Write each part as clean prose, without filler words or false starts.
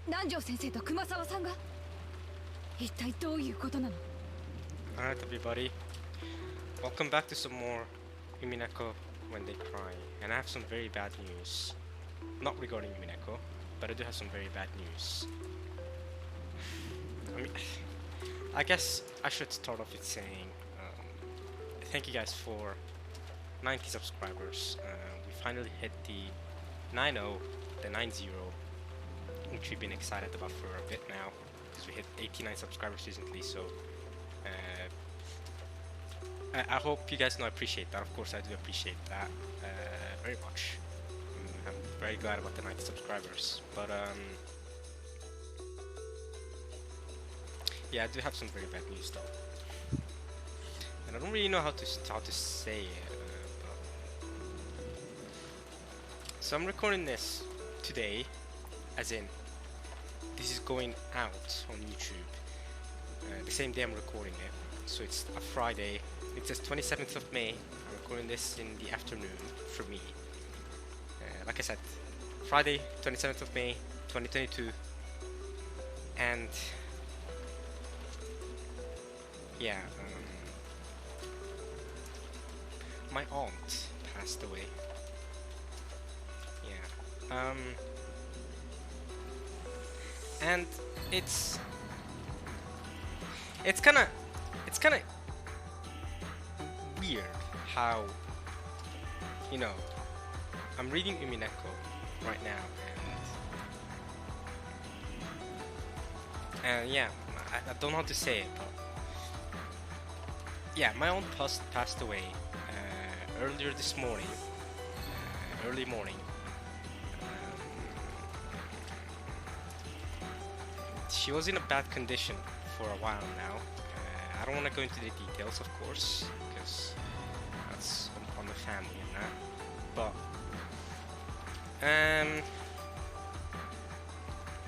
南條先生と熊沢さんが一体どういうことなの？ Alright everybody, welcome back to some more Umineko when they cry, and I have some very bad news. Not regarding Umineko, but I do have some very bad news. I mean, I guess I should start off with saying thank you guys for 90 subscribers. We finally hit the 90, the 90, which we've been excited about for a bit now, because we hit 89 subscribers recently, so I hope you guys know I appreciate that. Of course I do appreciate that very much. I'm very glad about the 90 subscribers, but yeah, I do have some very bad news though, and I don't really know how to say it. So I'm recording this today, as in this is going out on YouTube the same day I'm recording it. So it's a Friday. It says 27th of May. I'm recording this in the afternoon for me. Like I said, Friday 27th of May 2022, and yeah, my aunt passed away. Yeah, and it's kind of weird how, you know, I'm reading Umineko right now, and yeah, I don't know how to say it, but yeah, my aunt passed away earlier this morning, early morning. She was in a bad condition for a while now. I don't want to go into the details, of course, because that's on the family and that. But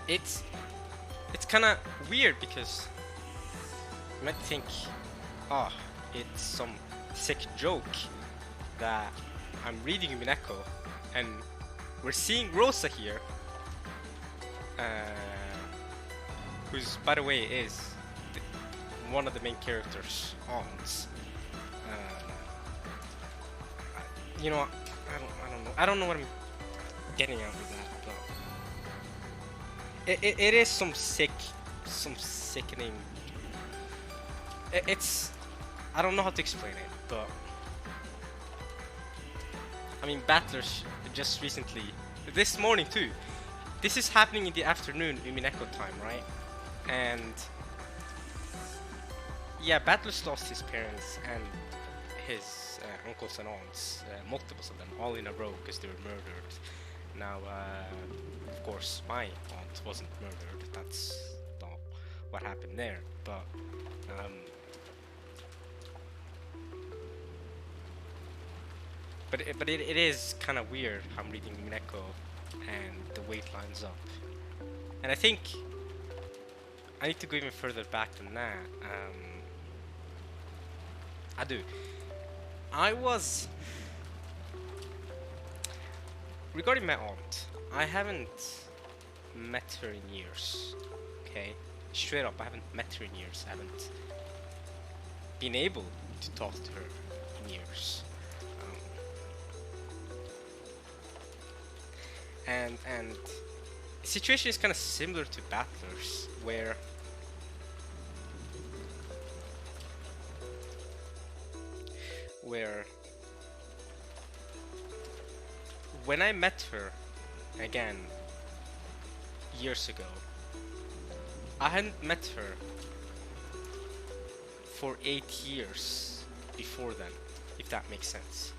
it's kind of weird, because you might think, oh, it's some sick joke that I'm reading Umineko and we're seeing Rosa here, who's, by the way, is one of the main characters' aunts. You know, I don't know what I'm getting at with that, but it is some sickening. It's, I don't know how to explain it, but I mean, Battlers just recently, this morning too. This is happening in the afternoon, Umineko time, right? And yeah, Battlers lost his parents and his uncles and aunts, multiples of them, all in a row, because they were murdered. Now, of course, my aunt wasn't murdered. That's not what happened there. But it is kind of weird how I'm reading Umineko and the way it lines up. And I think I need to go even further back than that. I do. I was... Regarding my aunt, I haven't met her in years. Okay? Straight up, I haven't met her in years. I haven't been able to talk to her in years. And the situation is kind of similar to Battlers, where when I met her again years ago, I hadn't met her for 8 years before then, if that makes sense.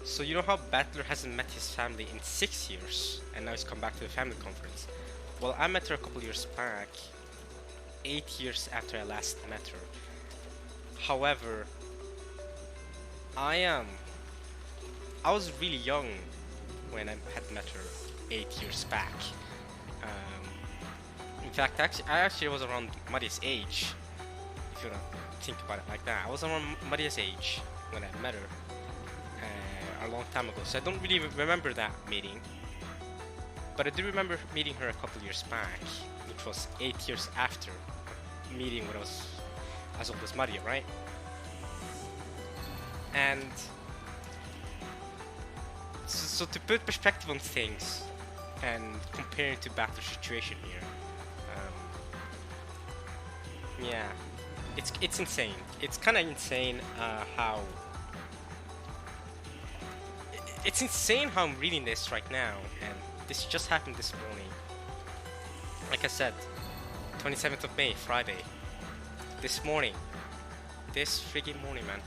So you know how Battler hasn't met his family in 6 years, and now he's come back to the family conference? Well, I met her a couple years back, 8 years after I last met her. However, I was really young when I had met her 8 years back. In fact, I actually was around Maria's age, if you wanna think about it like that. I was around Maria's age when I met her a long time ago, so I don't really remember that meeting. But I do remember meeting her a couple years back, which was 8 years after meeting when I was as old as Maria, right? And so to put perspective on things and compare it to Battler's situation here, yeah, it's insane. It's kind of insane how it's insane how I'm reading this right now, and this just happened this morning. Like I said, 27th of May, Friday. This morning. This freaking morning, man.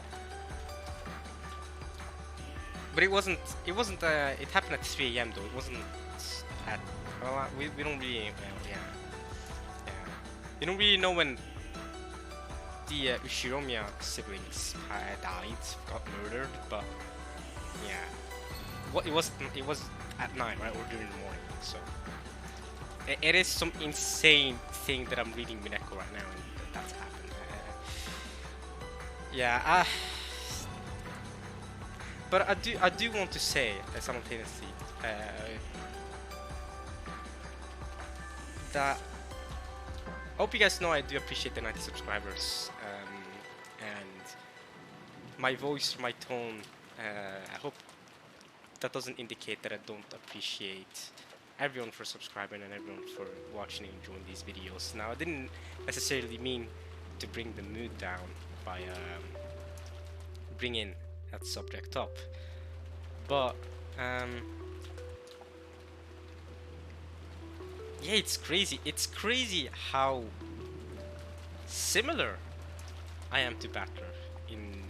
But it wasn't, it happened at 3 AM though. It wasn't at, well, we don't really, well, yeah. You don't really know when the Ushiromiya siblings died, got murdered, but yeah. It was at night, right, or during the morning, so it is some insane thing that I'm reading Umineko right now, and that's happened. Yeah, but I do want to say simultaneously that I hope you guys know I do appreciate the 90 subscribers, and my voice, my tone. I hope that doesn't indicate that I don't appreciate everyone for subscribing and everyone for watching and enjoying these videos. Now, I didn't necessarily mean to bring the mood down by bringing that subject up, but yeah, it's crazy. It's crazy how similar I am to Battler in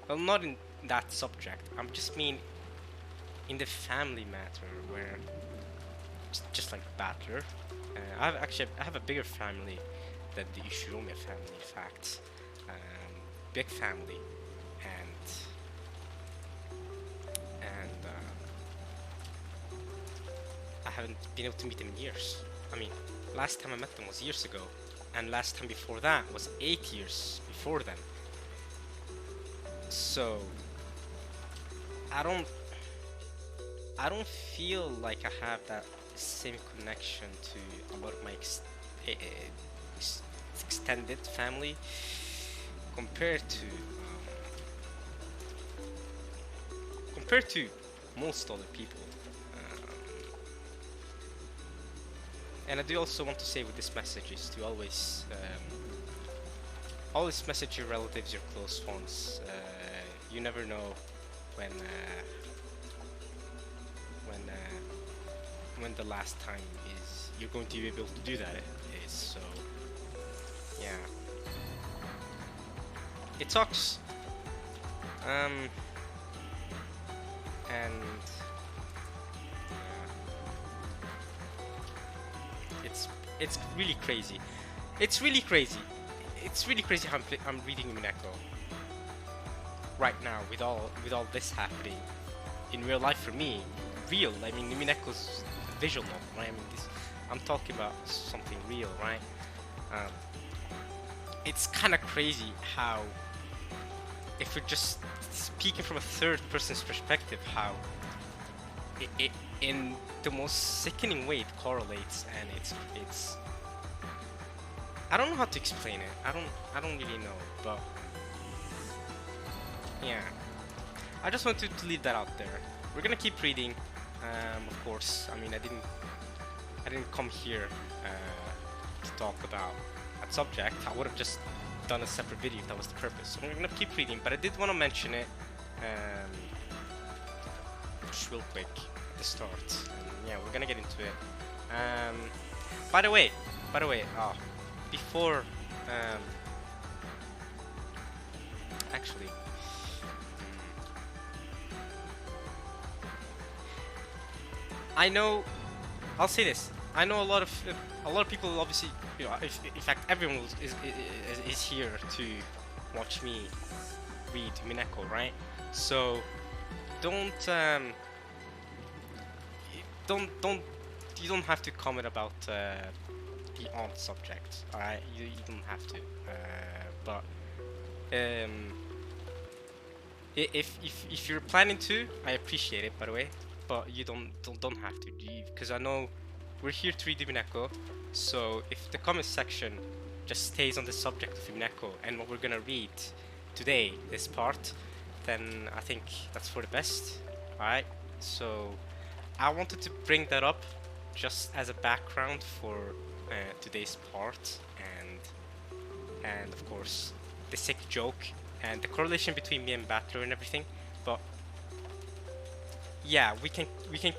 well, not in that subject. I'm just mean in the family matter, where just like Battler, I have a bigger family than the Ushiromiya family. In fact, big family, and I haven't been able to meet them in years. I mean, last time I met them was years ago, and last time before that was 8 years before then. So I don't feel like I have that same connection to a lot of my extended family compared to most other people. And I do also want to say with this message is to always message your relatives, your close ones. You never know when the last time is you're going to be able to do that is. So yeah, it sucks. And it's really crazy. It's really crazy. It's really crazy how I'm reading Umineko right now with all this happening in real life for me. Real. I mean, Umineko's a visual novel, right? I mean, I'm talking about something real, right? It's kind of crazy how, if we're just speaking from a third person's perspective, how it in the most sickening way it correlates, and it's I don't know how to explain it. I don't really know, but yeah, I just wanted to leave that out there. We're gonna keep reading, of course. I mean, I didn't come here to talk about that subject. I would have just done a separate video if that was the purpose. So we're gonna keep reading, but I did want to mention it just real quick at the start. And yeah, we're gonna get into it. By the way, before actually, I know, I'll say this. I know a lot of people, obviously, you know, in fact everyone is here to watch me read Umineko, right? So don't you don't have to comment about beyond subject, alright? You don't have to, but if you're planning to, I appreciate it, by the way. but you don't have to, because I know we're here to read Umineko. So if the comment section just stays on the subject of Umineko and what we're gonna read today, this part, then I think that's for the best. Alright, so I wanted to bring that up just as a background for today's part, and of course the sick joke and the correlation between me and Battler and everything. But yeah, we can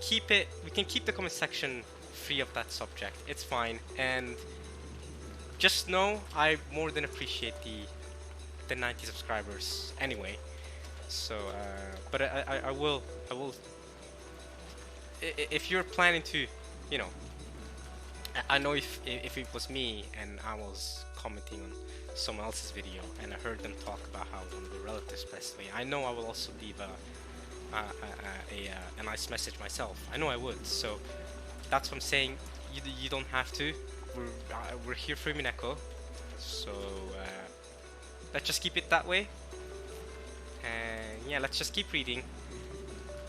keep the comment section free of that subject. It's fine, and just know I more than appreciate the 90 subscribers anyway. So but I will if you're planning to, you know, I know if it was me and I was commenting on someone else's video and I heard them talk about how one of the relatives passed away, I know I will also leave a nice message myself. I know I would. So that's what I'm saying. You don't have to. We're here for Umineko, so let's just keep it that way. And yeah, let's just keep reading.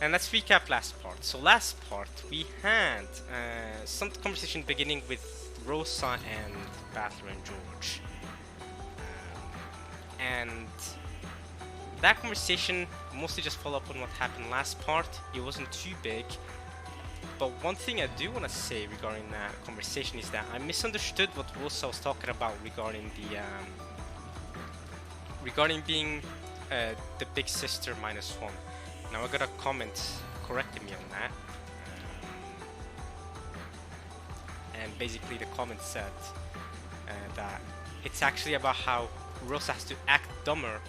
And let's recap last part. So last part we had some conversation beginning with Rosa and Battler and George, and that conversation mostly just followed up on what happened last part. It wasn't too big, but one thing I do want to say regarding that conversation is that I misunderstood what Rosa was talking about regarding the regarding being the big sister -1. Now I got a comment correcting me on that, and basically the comment said that it's actually about how Rosa has to act dumber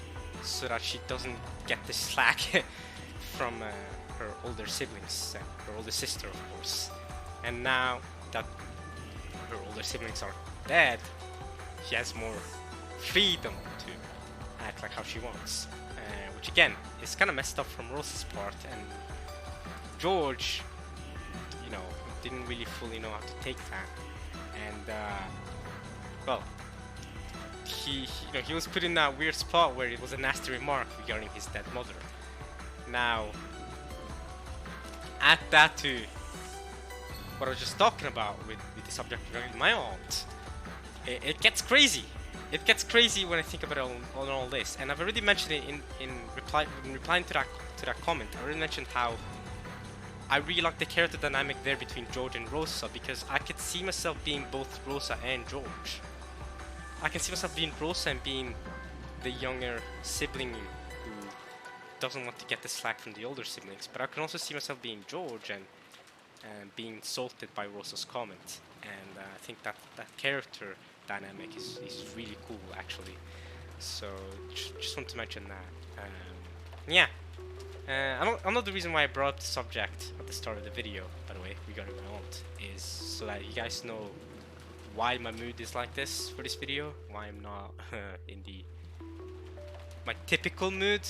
so that she doesn't get the slack from her older siblings, her older sister of course. And now that her older siblings are dead, she has more freedom to act like how she wants. Which again is kind of messed up from Rosa's part, and George, you know, didn't really fully know how to take that, and well, he was put in that weird spot where it was a nasty remark regarding his dead mother. Now, add that to what I was just talking about with the subject regarding my aunt. It gets crazy. It gets crazy when I think about it on all this, and I've already mentioned it in replying to that comment. I already mentioned how I really like the character dynamic there between George and Rosa, because I could see myself being both Rosa and George. I can see myself being Rosa and being the younger sibling who doesn't want to get the slack from the older siblings, but I can also see myself being George and being insulted by Rosa's comment, and I think that character dynamic is really cool actually. So just want to mention that. Yeah, another reason why I brought up the subject at the start of the video, by the way, regarding my aunt, is so that you guys know why my mood is like this for this video, why I'm not in my typical mood.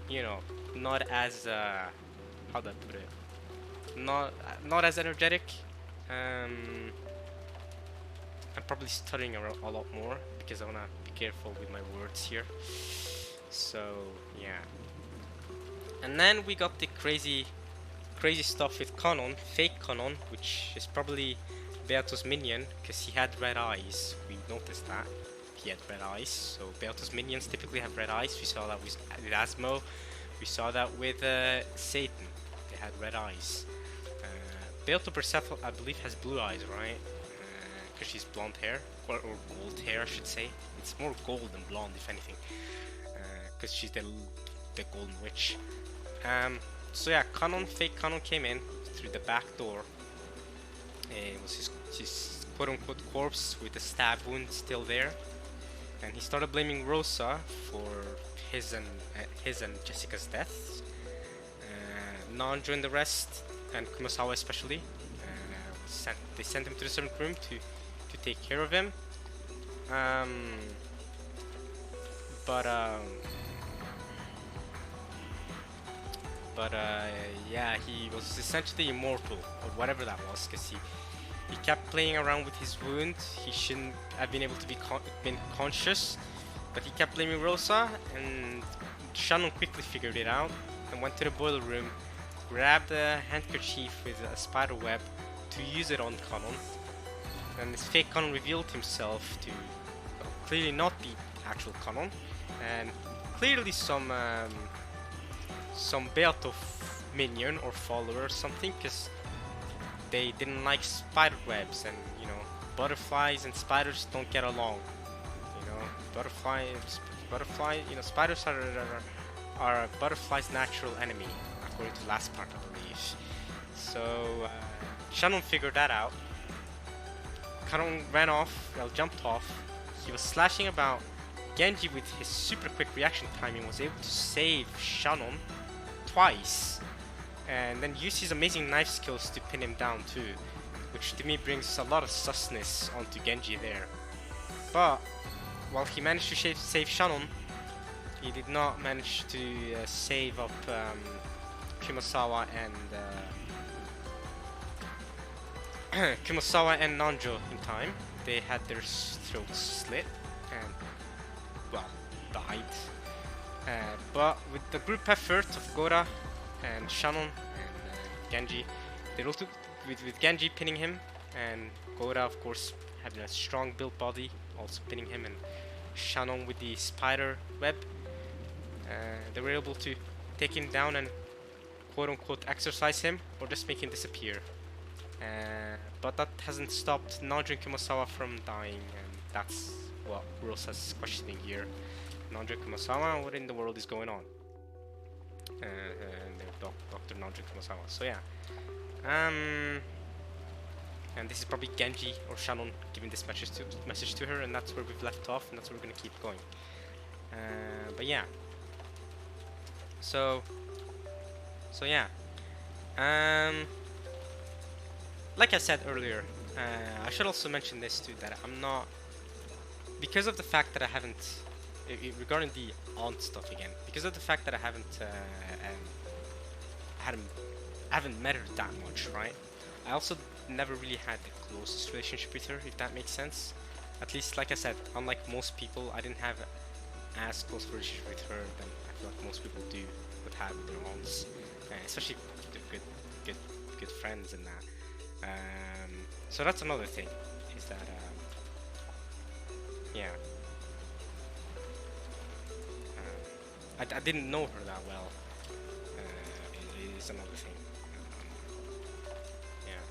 You know, not as how do I put it? Not as energetic. I'm probably stuttering a lot more because I wanna be careful with my words here. So yeah, and then we got the crazy stuff with Kanon, fake Kanon, which is probably Beato's minion because he had red eyes. We noticed that he had red eyes. So Beato's minions typically have red eyes. We saw that with Asmo. We saw that with Satan. They had red eyes. Beato Persephone, I believe, has blue eyes, right? Because she's blonde hair, or gold hair, I should say. It's more gold than blonde, if anything, because she's the golden witch. So yeah, fake Kanon came in through the back door. It was his quote-unquote corpse with the stab wound still there, and he started blaming Rosa for his and Jessica's deaths. Non joined the rest, and Kumasawa especially. They sent him to the servant room to take care of him. Yeah, he was essentially immortal, or whatever that was, because he kept playing around with his wound. He shouldn't have been able to been conscious, but he kept blaming Rosa, and Shannon quickly figured it out and went to the boiler room, grabbed a handkerchief with a spider web to use it on Conan. And this fake Conan revealed himself to clearly not be actual Conan, and clearly some Beatov minion or follower or something, because they didn't like spider webs, and you know, butterflies and spiders don't get along. You know, you know, spiders are a butterfly's natural enemy, according to last part, I believe. So Shannon figured that out. Conan ran off, well, jumped off. He was slashing about. Genji, with his super quick reaction timing, was able to save Shannon twice, and then use his amazing knife skills to pin him down too, which to me brings a lot of susness onto Genji there. But while he managed to save Shannon, he did not manage to save up Kumasawa and Nanjo in time. They had their throats slit and, well, died. But with the group effort of Gora and Shannon and Genji, they rolled with Genji pinning him, and Gora, of course, having a strong built body, also pinning him, and Shannon with the spider web. They were able to take him down and quote-unquote exorcise him, or just make him disappear. But that hasn't stopped Nanjo and Kumasawa from dying, and that's what Rosa's questioning here. Nanjo and Kumasawa, what in the world is going on? And Dr. Nanjo Kumasawa. So yeah. And this is probably Genji or Shannon giving this message to her, and that's where we've left off, and that's where we're gonna keep going. But yeah. So yeah. Like I said earlier, I should also mention this too, that I'm not, because of the fact that I haven't, regarding the aunt stuff again, because of the fact that I haven't met her that much, right? I also never really had the closest relationship with her, if that makes sense. At least, like I said, unlike most people, I didn't have as close a relationship with her than I feel like most people would have with their aunts, especially the good friends and that. So that's another thing, is that yeah, I didn't know her that well. It is another thing. Yeah,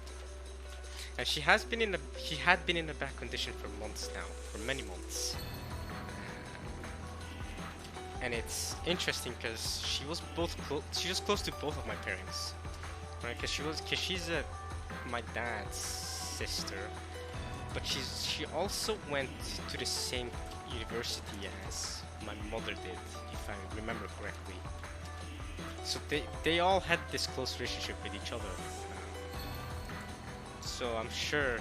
and she had been in a bad condition for months now, for many months. And it's interesting because she was close to both of my parents, right? Because she's my dad's sister, but she also went to the same university as my mother did, if I remember correctly. So they all had this close relationship with each other. So I'm sure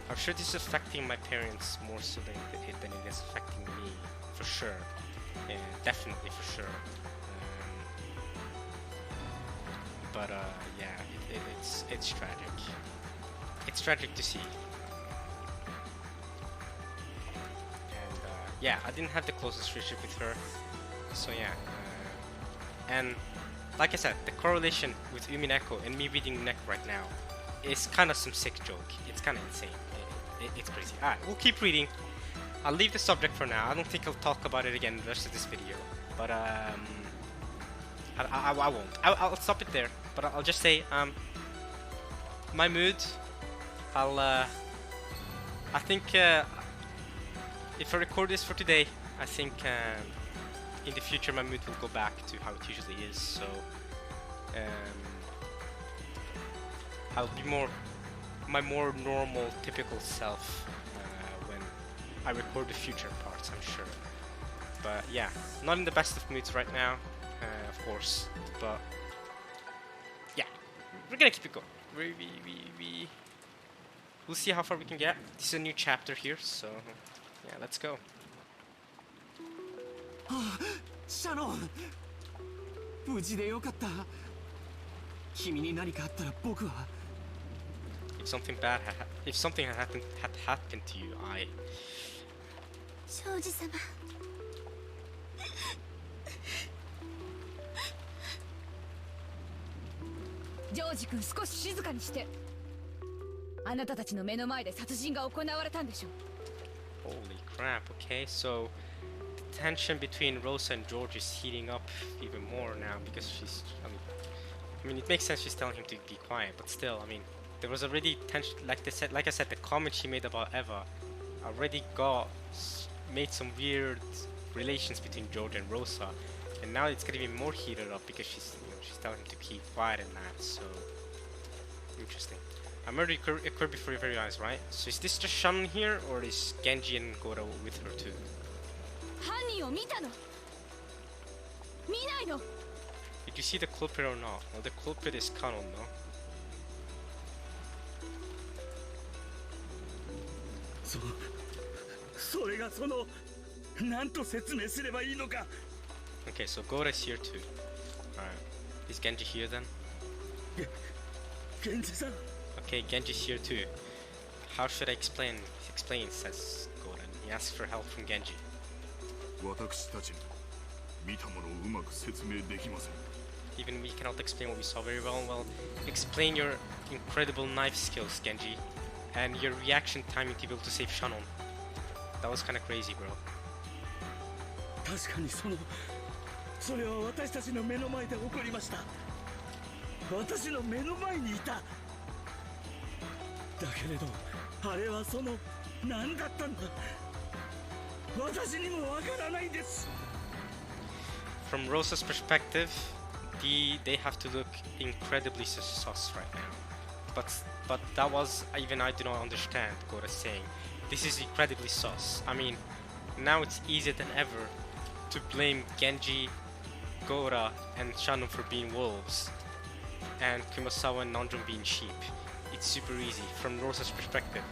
this is affecting my parents more so than it is affecting me, for sure. Yeah, definitely, for sure. But yeah, it's tragic. It's tragic to see. And yeah, I didn't have the closest relationship with her. So yeah, and like I said, the correlation with Umineko and me reading Umineko right now is kind of some sick joke. It's kind of insane. It's crazy. Alright, we'll keep reading. I'll leave the subject for now. I don't think I'll talk about it again the rest of this video. But I won't. I'll stop it there. But I'll just say, my mood. I think if I record this for today, I think in the future my mood will go back to how it usually is. So I'll be my more normal, typical self when I record the future parts, I'm sure. But yeah, not in the best of moods right now, of course. But yeah, we're gonna keep it going. We'll see how far we can get. This is a new chapter here, so yeah, let's go. Shannon! 無事でよかった。君に何かあったら僕は。If something had happened to you, 庄司様、ジョージ君少し静かにして。あなたたちの目の前で殺人が行われたんでしょ。 Holy crap, okay, so the tension between Rosa and George is heating up even more now because she's, I mean, it makes sense she's telling him to be quiet, but still, I mean, there was already tension, like I said, the comment she made about Eva already made some weird relations between George and Rosa, and now it's getting even more heated up because she's telling him to keep quiet and that, so interesting. I murdered occurred before your very eyes, right? So is this just Shannon here, or is Genji and Gora with her too? 犯人を見たの？見ないの？ Did you see the culprit or not? Well, the culprit is Kanon, no? それがその何と説明すればいいのか。 Okay, so Gora is here too. Alright. Is Genji here then? 源氏さん。 Okay, Genji's here too. How should I explain? Explain, says Gora. He asks for help from Genji. 私たちに見たものをうまく説明できません。 Even we cannot explain what we saw very well. Well, explain your incredible knife skills, Genji, and your reaction timing to be able to save Shannon. That was kind of crazy, bro. 確かにそれは私たちの目の前で起こりました。私の目の前にいた。だけれどあれは何だったんだ。私にもわからないんです。 From Rosa's perspective, they have to look incredibly sus right now. But that was, even I do not understand Gora's saying. This is incredibly sus. I mean, now it's easier than ever to blame Genji, Gora, and Shannon for being wolves, and Kumasawa and Nanjun being sheep. It's super easy from Rosa's perspective.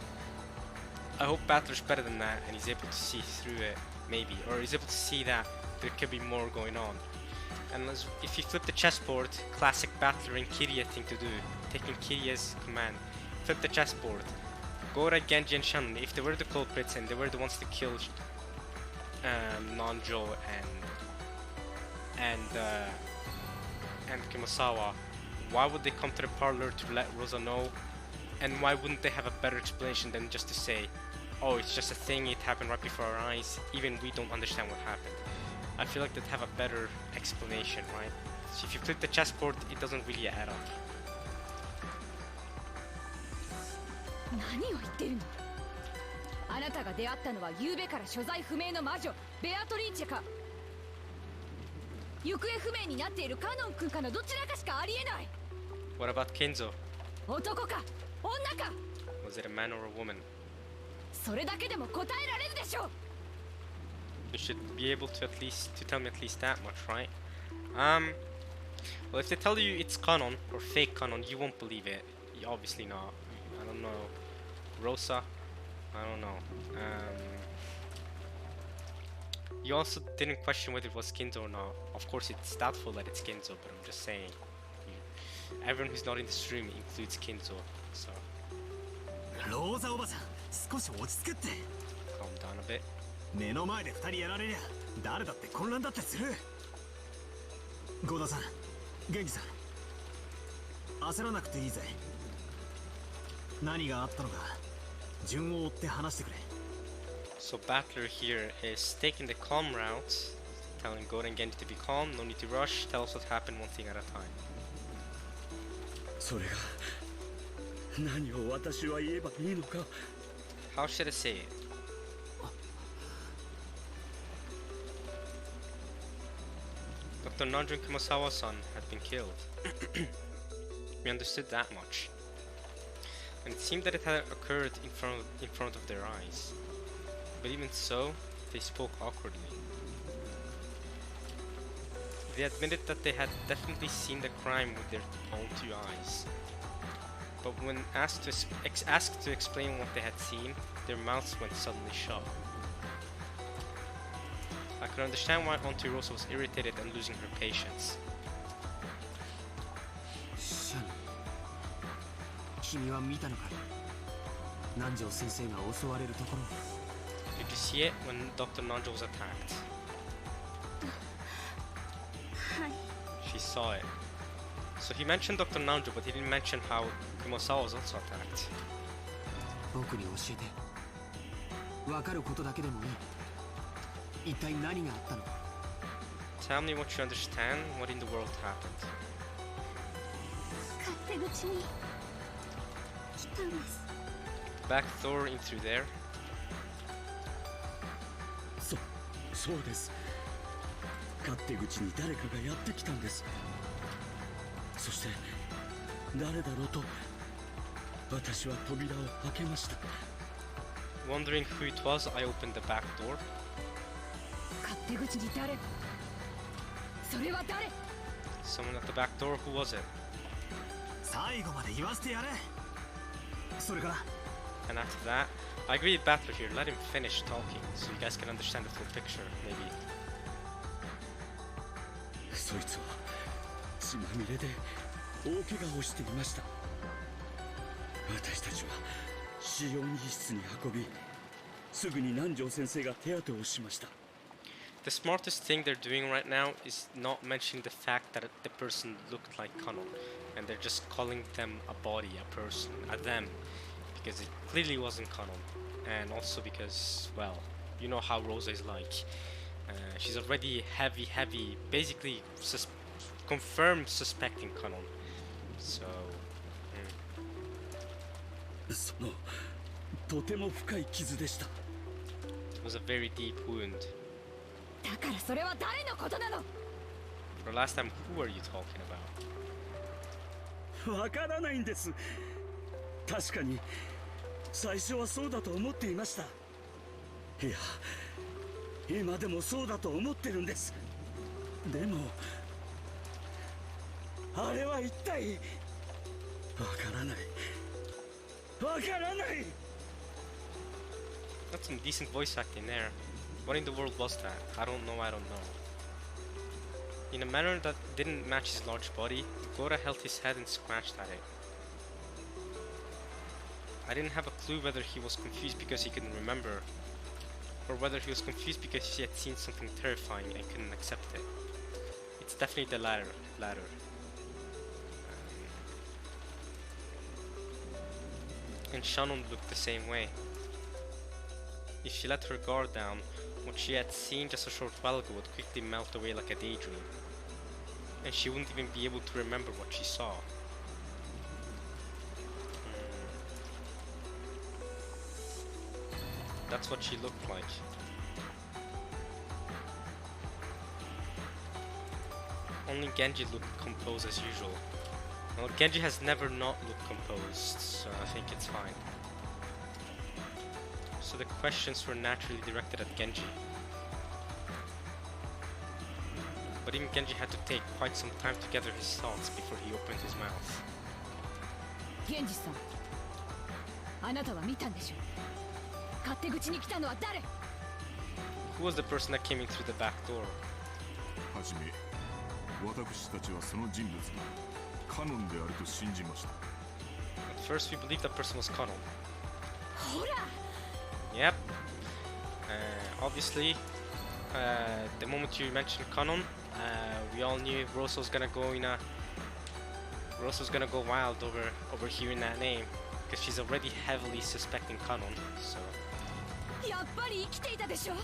I hope Battler's better than that and he's able to see through it, maybe, or he's able to see that there could be more going on. And if you flip the chessboard, classic Battler and Kiria thing to do, taking Kiria's command. Flip the chessboard. Gora, Genji, and Shannon, if they were the culprits and they were the ones to kill Nanjo and Kumasawa, why would they come to the parlor to let Rosa know? And why wouldn't they have a better explanation than just to say, oh, it's just a thing, it happened right before our eyes, even we don't understand what happened. I feel like they'd have a better explanation, right? So if you flip the chessboard, it doesn't really add up. 何を言ってるの？あなたが出会ったのは昨夜から所在不明の魔女ベアトリーチェか、行方不明になっているカノン君かのどちらかしかありえない。 What about Kenzo? 男か女か。 Was it a man or a woman? それだけでも答えられるでしょう。 You should be able to tell me at least that much, right? Well, if they tell you it's canon or fake canon, you won't believe it. Obviously not. I don't know. Rosa? I don't know. You also didn't question whether it was Kinzo or not. Of course, it's doubtful that it's Kinzo, but I'm just saying. Everyone who's not in the stream includes Kinzo, so. ローザおばさん、少し落ち着けって。 Calm down a bit. 目の前で二人やられりゃ誰だって混乱だってする。ゴダさん、元気さん、焦らなくていいぜ。何があったのか順を追って話してくれ。 So Battler here is taking the calm route, telling Gora and Genji to be calm, no need to rush, tell us what happened one thing at a time. それが何を私は言えばいいのか。 How should I say it? Dr. Nanjun Kumasawa-san had been killed. We understood that much. And it seemed that it had occurred in front of their eyes. But even so, they spoke awkwardly. They admitted that they had definitely seen the crime with their own two eyes. But when asked to explain what they had seen, their mouths went suddenly shut. I could understand why Auntie Rosa was irritated and losing her patience. 君は見たのか？南條先生が襲われるところ。 Did you see it when Dr. Nanjo was attacked? はい。 She saw it. So he mentioned Dr. Nanjo, but he didn't mention how Kumasawa was also attacked. 僕に教えて。わかることだけでもいい。一体何があったの？ Tell me what you understand. What in the world happened? 勝手口に来たんです。 Back door in through there. そうです。勝手口に誰かがやってきたんです。そして誰だろうと私は扉を開けました。 Wondering who it was, I opened the back door. 勝手口に誰？それは誰？ Someone at the back door. Who was it? 最後まで言わせてやれ。それから。 And after that, I agree with Battler here. Let him finish talking, so you guys can understand the full picture, maybe. そいつは血まみれで大怪我をしていました。私たちは使用着室に運び、すぐに南條先生が手当てをしました。 The smartest thing they're doing right now is not mentioning the fact that the person looked like Kanon, and they're just calling them a body, a person, a them, because it clearly wasn't Kanon, and also because, well, you know how Rosa is like. She's already heavy, basically confirmed suspecting Kanon. So, そのとても深い傷でした。 it was a very deep wound. だからそれは誰のことなの？ For last time, who are you talking about? わからないんです。確かに最初はそうだと思っていました。いや、今でもそうだと思ってるんです。でもあれは一体わからない。わからない。 That's some decent voice acting there. What in the world was that? I don't know. In a manner that didn't match his large body, Gora held his head and scratched at it. I didn't have a clue whether he was confused because he couldn't remember, or whether he was confused because he had seen something terrifying and couldn't accept it. It's definitely the latter. And Shannon looked the same way. If she let her guard down, what she had seen just a short while ago would quickly melt away like a daydream, and she wouldn't even be able to remember what she saw. That's what she looked like. Only Genji looked composed as usual. Well, Genji has never not looked composed, so I think it's fine. So the questions were naturally directed at Genji. But even Genji had to take quite some time to gather his thoughts before he opened his mouth. 源氏さん、あなたは見たんでしょう。勝手口に来たのは誰？ Who was the person that came in through the back door? はじめ、私たちはその人物がカノンであると信じました。 At first we believed that person was Kanon. ほら。 Yep. Obviously, the moment you mentioned Kanon, we all knew Rosa was gonna go wild over hearing that name, because she's already heavily suspecting Kanon. So. やっぱり生きていたでしょ。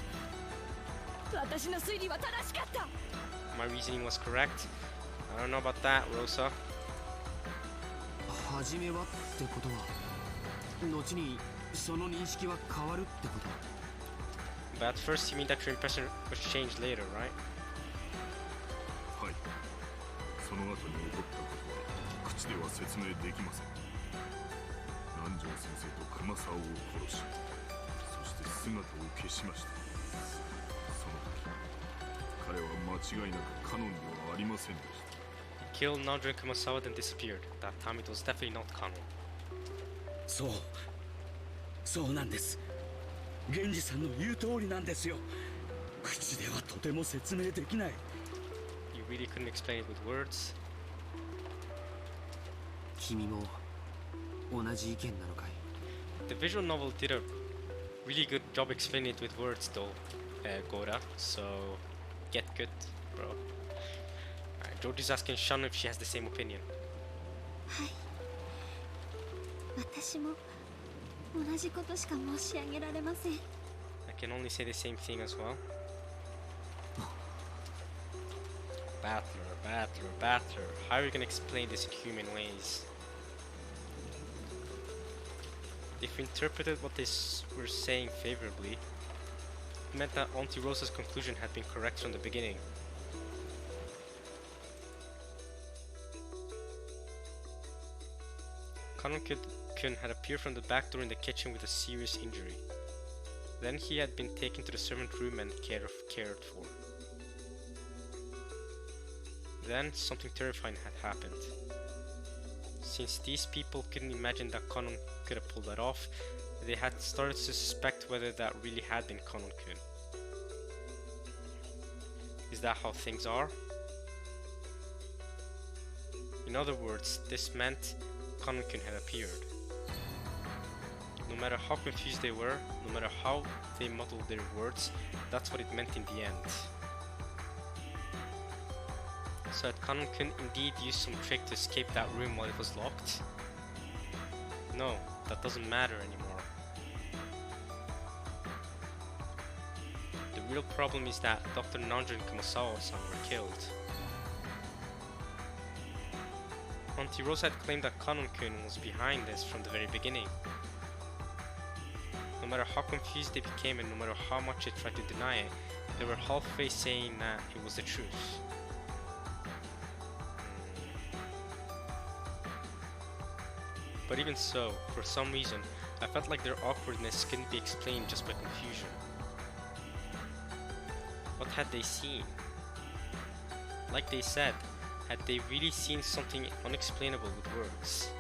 私の推理は正しかった。 My reasoning was correct. I don't know about that, Rosa. はじめはってことは、後にその認識は変わるってこと？ But at first you mean that your impression was changed later, right? はい。その後に起こったことは口では説明できません。南條先生と熊沢を殺し、そして姿を消しました。その時、彼は間違いなくカノンではありませんでした。 He killed Nanjo and Kumasawa, then disappeared. That time it was definitely not Kanon. そうなんです。源氏さんの言う通りなんですよ。口ではとても説明できない。 You really couldn't explain it with words? 君も同じ意見なのかい？ The visual novel did a really good job explaining it with words though, Gora, so get good, bro. Alright, George is asking Shano if she has the same opinion. はい、私も同じことしか申し上げられません。 I can only say the same thing as well. Battler. How are you gonna explain this in human ways? If we interpreted what they were saying favorably, it meant that Auntie Rosa's conclusion had been correct from the beginning. Kanon-kun had appeared from the back door in the kitchen with a serious injury. Then he had been taken to the servant room and cared for. Then something terrifying had happened. Since these people couldn't imagine that Kanon could have pulled that off, they had started to suspect whether that really had been Kanon-kun. Is that how things are? In other words, this meant Kanon-kun had appeared. No matter how confused they were, no matter how they muddled their words, that's what it meant in the end. So had Kanon-kun indeed used some trick to escape that room while it was locked? No, that doesn't matter anymore. The real problem is that Dr. Nanjo and Kumasawa-san were killed. Auntie Rosa had claimed that Kanon-kun was behind this from the very beginning. No matter how confused they became and no matter how much they tried to deny it, they were halfway saying that it was the truth. But even so, for some reason, I felt like their awkwardness couldn't be explained just by confusion. What had they seen? Like they said, had they really seen something unexplainable with words?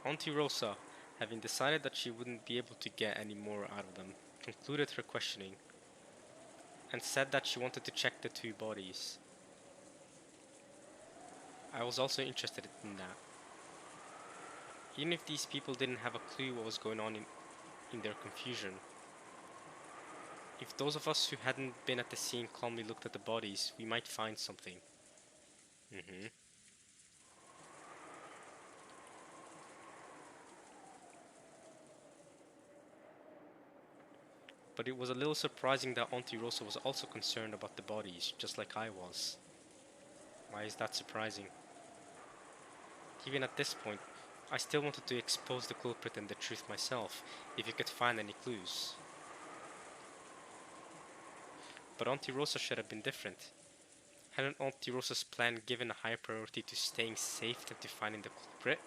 Auntie Rosa, having decided that she wouldn't be able to get any more out of them, concluded her questioning and said that she wanted to check the two bodies. I was also interested in that. Even if these people didn't have a clue what was going on in their confusion, if those of us who hadn't been at the scene calmly looked at the bodies, we might find something. But it was a little surprising that Auntie Rosa was also concerned about the bodies, just like I was. Why is that surprising? Even at this point, I still wanted to expose the culprit and the truth myself, if you could find any clues. But Auntie Rosa should have been different. Hadn't Auntie Rosa's plan given a higher priority to staying safe than to finding the culprit?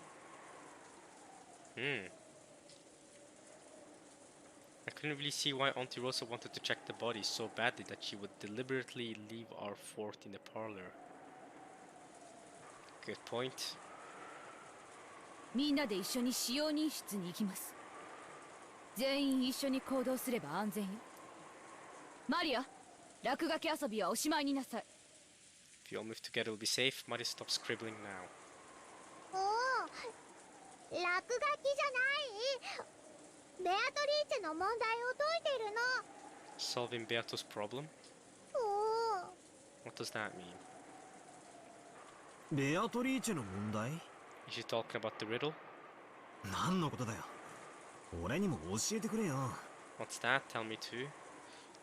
I couldn't really see why Auntie Rosa wanted to check the bodies so badly that she would deliberately leave our fort in the parlor. Good point. みんなで一緒に使用人室に行きます。全員一緒に行動すれば安全よ。マリア、落書き遊びはおしまいになさい。If you all move together, we'll be safe. Maria, stop scribbling now. おお、落書きじゃない。ベアトリーチェの問題を解いてるの。Solving Beato's problem? おお。 What does that mean? ベアトリーチェの問題？ Is she talking about the riddle? 何のことだよ。俺にも教えてくれよ。What's that? Tell me too.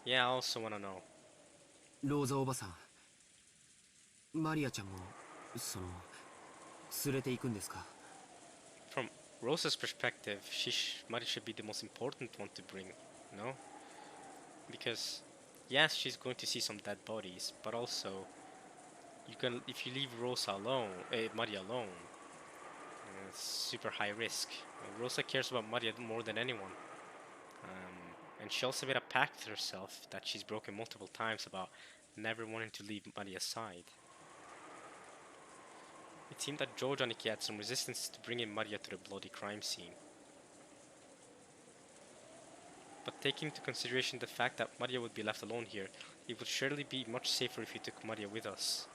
Yeah, I also wanna know. ローザおばさん、マリアちゃんも連れて行くんですか？ From Rosa's perspective, Maria should be the most important one to bring, no? Because, yes, she's going to see some dead bodies, but also, if you leave Maria alone, it's super high risk. Rosa cares about Maria more than anyone. And she also made a pact with herself that she's broken multiple times about never wanting to leave Maria's side. It seemed that Joe Janiki had some resistance to bringing Maria to the bloody crime scene. But taking into consideration the fact that Maria would be left alone here, it would surely be much safer if we took Maria with us.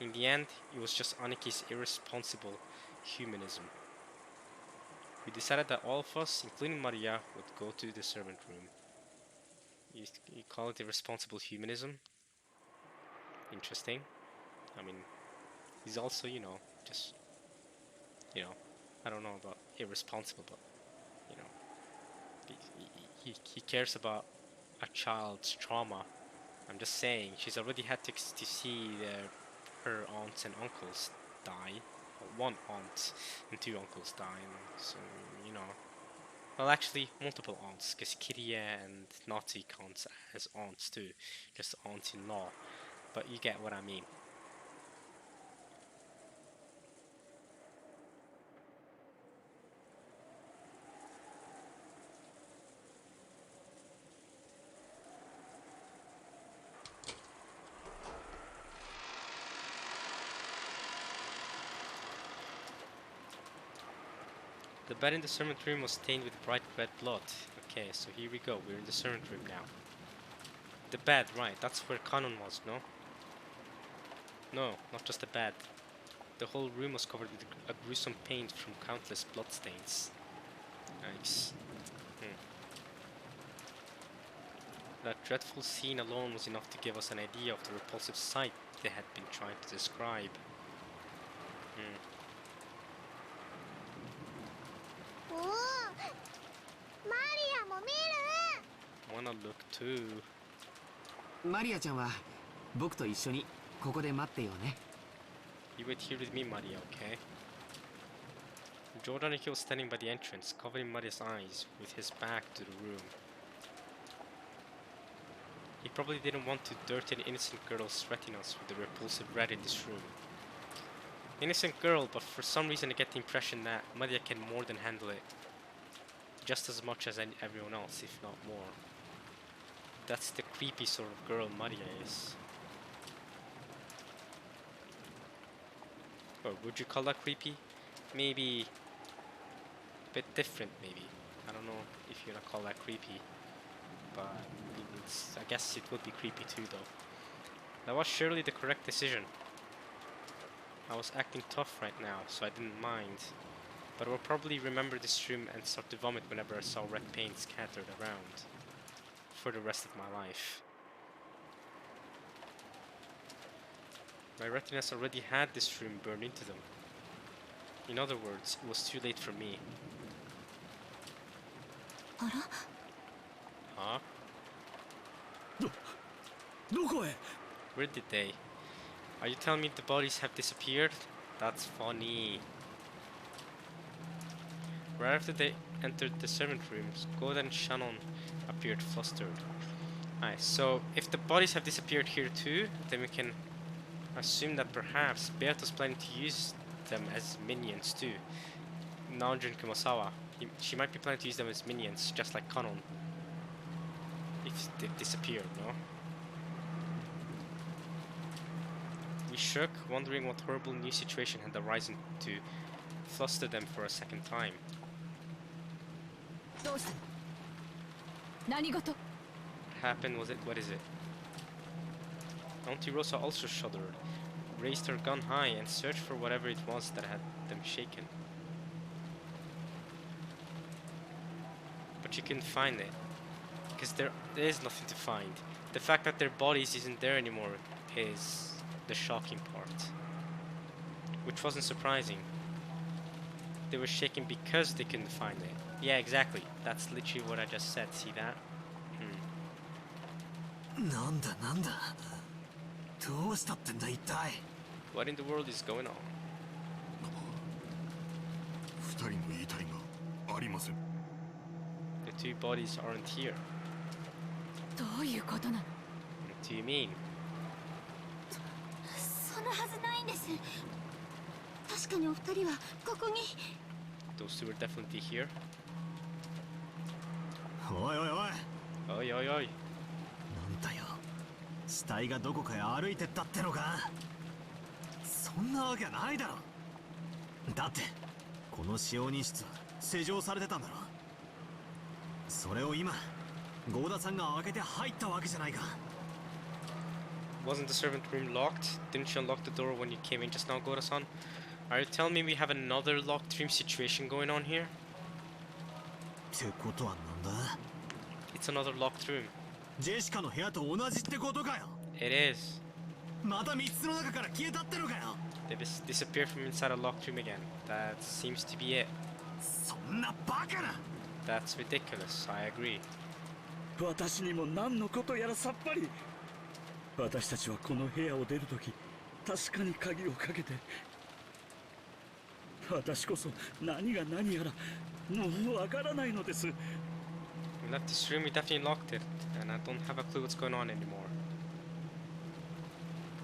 In the end, it was just Aniki's irresponsible humanism. We decided that all of us, including Maria, would go to the servant room. You call it irresponsible humanism? Interesting. I mean, he's also, you know, just, you know, I don't know about irresponsible, but, you know, he cares about a child's trauma. I'm just saying, she's already had to see her aunts and uncles die. Well, one aunt and two uncles die, and so, you know. Well, actually, multiple aunts, because Kiria and Nazi counts as aunts too, just aunts-in-law. But you get what I mean. The bed in the servant room was stained with bright red blood. Okay, so here we go. We're in the servant room now. The bed, right? That's where Kanon was, no? No, not just the bed. The whole room was covered with a gruesome paint from countless bloodstains. Nice. That dreadful scene alone was enough to give us an idea of the repulsive sight they had been trying to describe. Wanna look too. マリアちゃんは僕と一緒にここで待ってようね。 You wait here with me, Maria, okay? Jordan was standing by the entrance, covering Maria's eyes with his back to the room. He probably didn't want to dirty an innocent girl's retinas with the repulsive red in this room. Innocent girl, but for some reason I get the impression that Maria can more than handle it. Just as much as everyone else, if not more. That's the creepy sort of girl Maria is. Or would you call that creepy? Maybe a bit different, maybe. I don't know if you're gonna call that creepy, but I guess it would be creepy too, though. That was surely the correct decision. I was acting tough right now, so I didn't mind. But I will probably remember this room and start to vomit whenever I saw red paint scattered around. For the rest of my life. My retinas already had this room burned into them. In other words, it was too late for me. Huh? Where did they? Are you telling me the bodies have disappeared? That's funny. Right after they entered the servant rooms, Goda and Shannon appeared flustered. Alright, so if the bodies have disappeared here too, then we can assume that perhaps Beato's planning to use them as minions too. Nanjun Kumasawa, she might be planning to use them as minions, just like Kanon. If they've disappeared, no? We shook, wondering what horrible new situation had arisen to fluster them for a second time. What happened? What is it? Auntie Rosa also shuddered, raised her gun high and searched for whatever it was that had them shaken. But she couldn't find it, because there is nothing to find. The fact that their bodies isn't there anymore is the shocking part, which wasn't surprising. They were shaken because they couldn't find it. Yeah, exactly. That's literally what I just said. See that? What in the world is going on? 二人の遺体がありません。 The two bodies aren't here. どういうことなの？ What do you mean? そんなはずないんです。確かにお二人はここに。 Those two were definitely here. おいおいおい、 Oi, oi, oi. なんだよ、死体がどこかへ歩いてったってのか。そんなわけないだろ。だってこの使用人室は施錠されてたんだろ。それを今ゴーダさんが開けて入ったわけじゃないか。 Wasn't the servant room locked? Didn't you unlock the door when you came in just now, Goda-san? Are you telling me we have another locked room situation going on here? てことはなんだ？ It's another locked room. ジェシカの部屋と同じってことかよ。 It is. また3つの中から消えたってのかよ。 They disappeared from inside a locked room again. That seems to be it. そんなバカな。 That's ridiculous. I agree. 私にも何のことやらさっぱり。私たちはこの部屋を出るとき、確かに鍵をかけて。私こそ何が何やらもうわからないのです。 We left this room, we definitely locked it, and I don't have a clue what's going on anymore.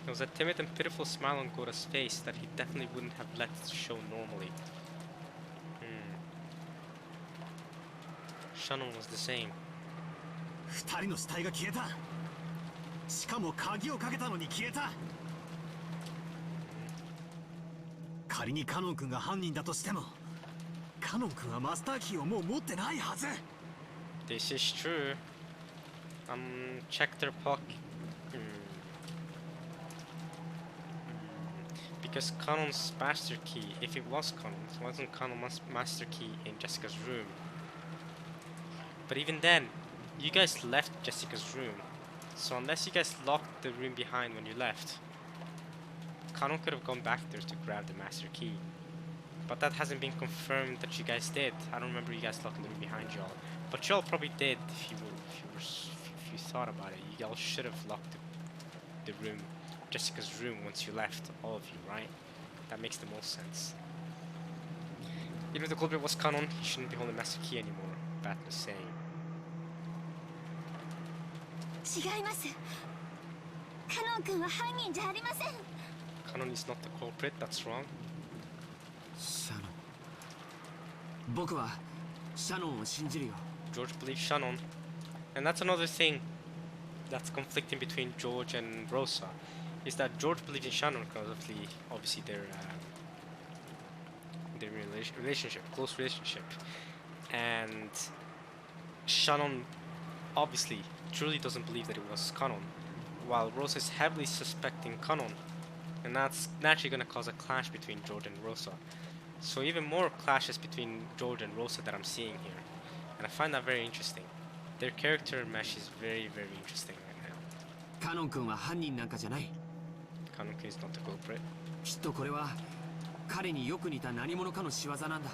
There was a timid and pitiful smile on Gora's face that he definitely wouldn't have let show normally. Shannon was the same. 2人の死体が消えた。しかも鍵をかけたのに消えた。仮にカノン君が犯人だとしても、カノン君はマスターキーをもう持ってないはず。 This is true. Check their pocket. Because Kanon's master key, if it was Kanon's, wasn't Kanon's master key in Jessica's room? But even then, you guys left Jessica's room. So unless you guys locked the room behind when you left, Kanon could have gone back there to grab the master key. But that hasn't been confirmed that you guys did. I don't remember you guys locking the room behind y'all. But y'all probably did if you thought about it. You all should have locked the room, Jessica's room, once you left, all of you, right? That makes the most sense. Even if the culprit was Kanon, he shouldn't be holding the master key anymore. Bat was saying. 違います。カノン君は犯人じゃありません。 Kanon is not the culprit, that's wrong. シャノン。僕はシャノンを信じるよ。 George believes Shannon. And that's another thing that's conflicting between George and Rosa. Is that George believes in Shannon because of obviously their relationship, close relationship. And Shannon obviously truly doesn't believe that it was Kanon, while Rosa is heavily suspecting Kanon, and that's naturally going to cause a clash between George and Rosa. So even more clashes between George and Rosa that I'm seeing here, and I find that very interesting. Their character mesh is very, very interesting right now. カノン君は犯人なんかじゃない。 Kanon is not the culprit. きっとこれは彼によく似た何者かの仕業なんだ。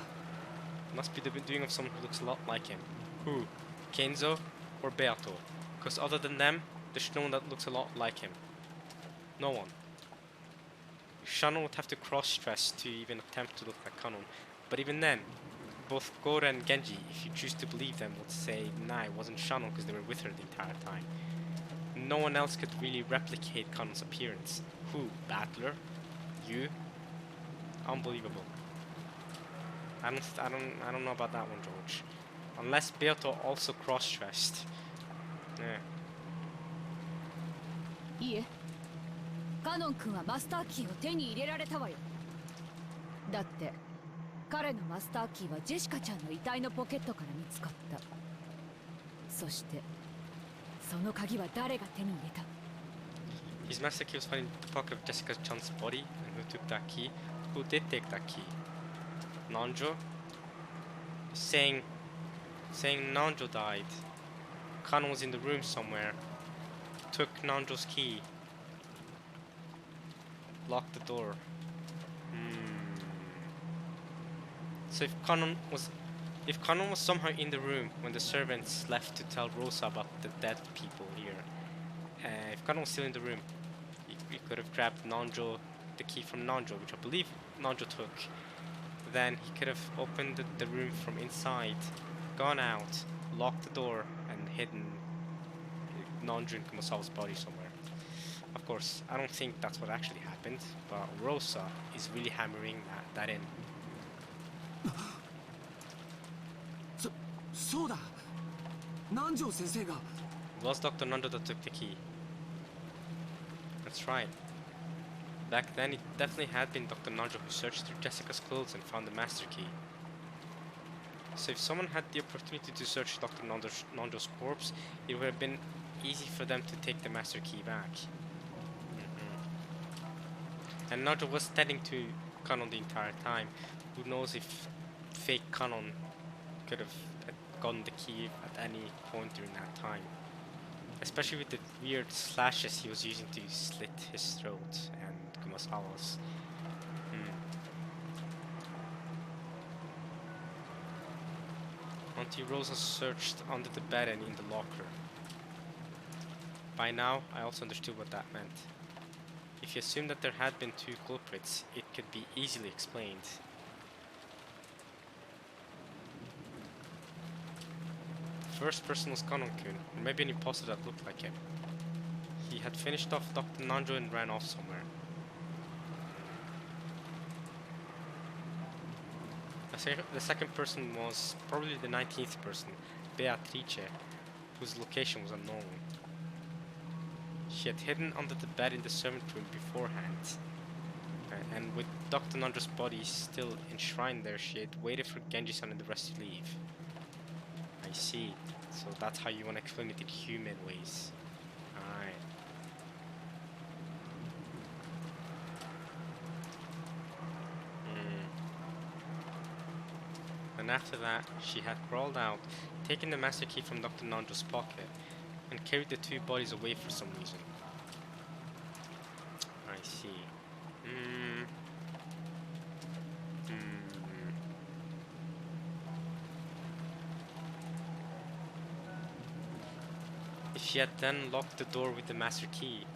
Must be the doing of someone who looks a lot like him. Who? Kenzo or Beato? Because other than them, there's no one that looks a lot like him. No one. Shannon would have to cross-dress to even attempt to look like Kanon. But even then, both Gora and Genji, if you choose to believe them, would say, nah, it wasn't Shannon because they were with her the entire time. No one else could really replicate Kanon's appearance. Who? Battler? You? Unbelievable. I don't know about that one, George. Unless Beato also cross-dressed. Yeah. いいえ、カノン君はマスターキーを手に入れられたわよ。だって彼のマスターキーはジェシカちゃんの遺体のポケットから見つかった。そしてその鍵は誰が手に入れた？ His master key was found in the pocket of Jessica Chan's body, and who took that key? Who did take that key? Nanjo? Saying Nanjo died. Kanon was in the room somewhere. Took Nanjo's key. Locked the door. So if Kanon was somehow in the room when the servants left to tell Rosa about the dead people here, if Kanon was still in the room, he could have grabbed Nanjo, the key from Nanjo, which I believe Nanjo took. Then he could have opened the room from inside, gone out, locked the door, and hidden Nanjo and Kumasawa's body somewhere. Of course, I don't think that's what actually happened, but Rosa is really hammering that in. そうだ。南條先生が。 It was Dr. Nando that took the key. That's right. Back then, it definitely had been Dr. Nando who searched through Jessica's clothes and found the master key. So if someone had the opportunity to search Dr. Nando's corpse, it would have been easy for them to take the master key back. And Nando was telling to Kanon the entire time. Who knows if fake Kanon could have gotten the key at any point during that time. Especially with the weird slashes he was using to slit his throat and Kumasawa's. Auntie Rosa searched under the bed and in the locker. By now, I also understood what that meant. If you assume that there had been two culprits, it could be easily explained. The first person was Kanon-kun, or maybe an imposter that looked like him. He had finished off Dr. Nanjo and ran off somewhere. The second person was probably the 19th person, Beatrice, whose location was unknown. She had hidden under the bed in the servant room beforehand, and with Dr. Nanjo's body still enshrined there, she had waited for Genji-san and the rest to leave. I see. So that's how you want to explain it in human ways. Alright. And after that, she had crawled out, taken the master key from Dr. Nanjo's pocket, and carried the two bodies away for some reason. I see. If she had then locked the door with the master key,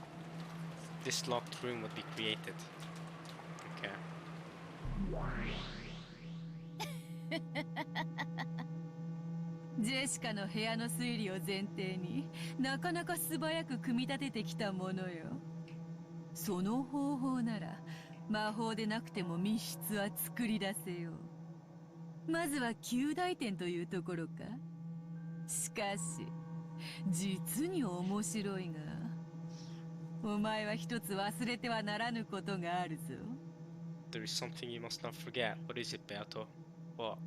this locked room would be created. Okay. ジェシカの部屋の推理を前提になかなか素早く組み立ててきたものよ。その方法なら魔法でなくても密室は作り出せよう。まずは及第点というところか。しかし実に面白いが、お前は一つ忘れてはならぬことがあるぞ。 There is something you must not forget. What is it, Beato? What?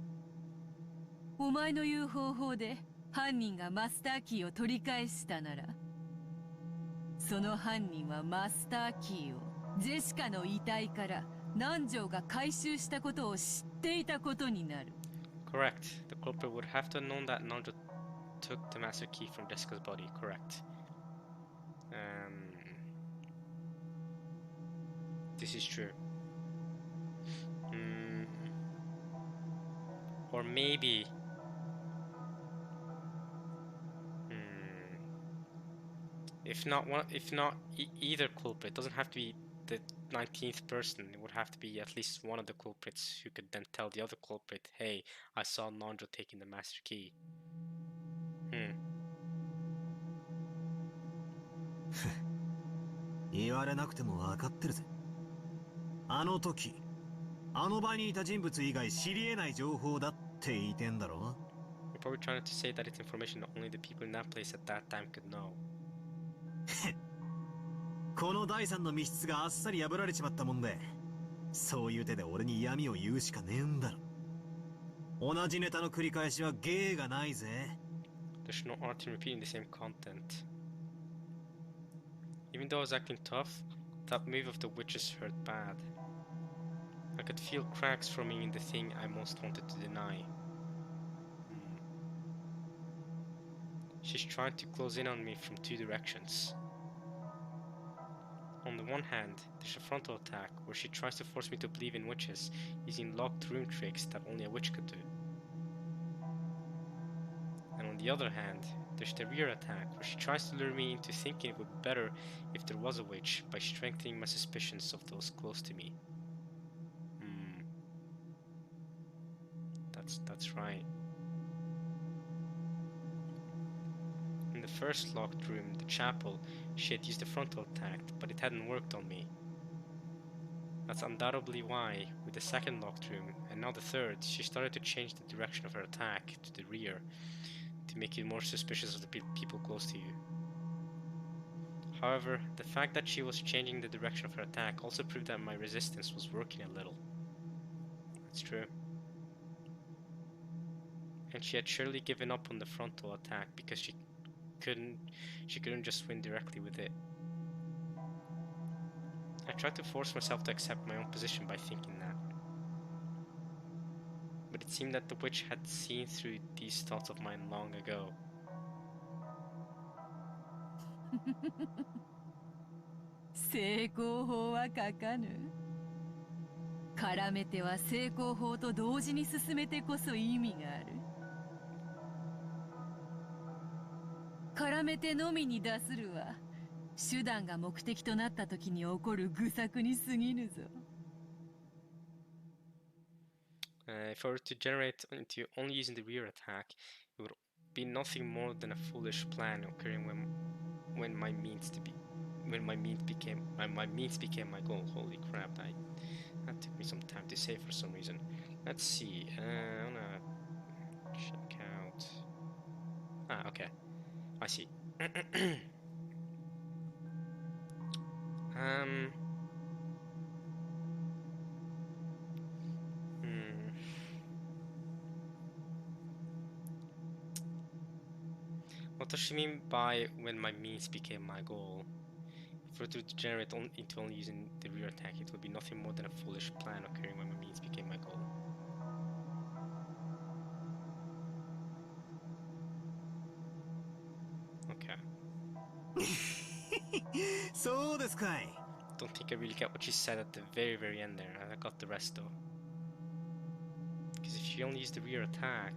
お前の言う方法で犯人がマスターキーを取り返したなら、その犯人はマスターキーをジェシカの遺体から南條が回収したことを知っていたことになる。 Correct. The culprit would have to have known that Nanjo took the master key from Jessica's body. Correct. This is true. Or maybe... If not either culprit, it doesn't have to be the 19th person. It would have to be at least one of the culprits who could then tell the other culprit, hey, I saw Nanjo taking the master key. 言われなくても分かってるぜ。あの時、あの場にいた人物以外知り得ない情報だって言いてんだろ。 You're probably trying to say that it's information that only the people in that place at that time could know. この第三の密室があっさり破られちまったもんで、そういう手で俺に闇を言うしかねえんだろ。同じネタの繰り返しは芸がないぜ。 There's no art in repeating the same content. Even though I was acting tough, that move of the witches hurt bad. I could feel cracks forming in the thing I most wanted to deny. She's trying to close in on me from two directions. On the one hand, there's a frontal attack where she tries to force me to believe in witches using locked room tricks that only a witch could do. And on the other hand, there's the rear attack where she tries to lure me into thinking it would be better if there was a witch by strengthening my suspicions of those close to me. That's right. In the first locked room, the chapel, she had used the frontal attack, but it hadn't worked on me. That's undoubtedly why, with the second locked room, and now the third, she started to change the direction of her attack to the rear, to make you more suspicious of the people close to you. However, the fact that she was changing the direction of her attack also proved that my resistance was working a little. That's true. And she had surely given up on the frontal attack because she couldn't just win directly with it. I tried to force myself to accept my own position by thinking that. but it seemed that the witch had seen through these thoughts of mine long ago. 成功法は書かぬ。絡めては成功法と同時に進めてこそ意味がある。絡めてのみに出するは手段が目的となった時に起こる愚策に過ぎぬぞ。If I were to generate into only using the rear attack, it would be nothing more than a foolish plan occurring when my means became my goal. Holy crap! That took me some time to say for some reason. Let's see. I wanna check out. Ah, okay. I see. Hmm. 私 mean by when my means became my goal. If we were to generate into only using the rear attack, it would be nothing more than a foolish plan occurring when my means became my goal. Okay. そうですかい。 Don't think I really get what she said at the very, very end there. I got the rest though. Because if you only use the rear attack.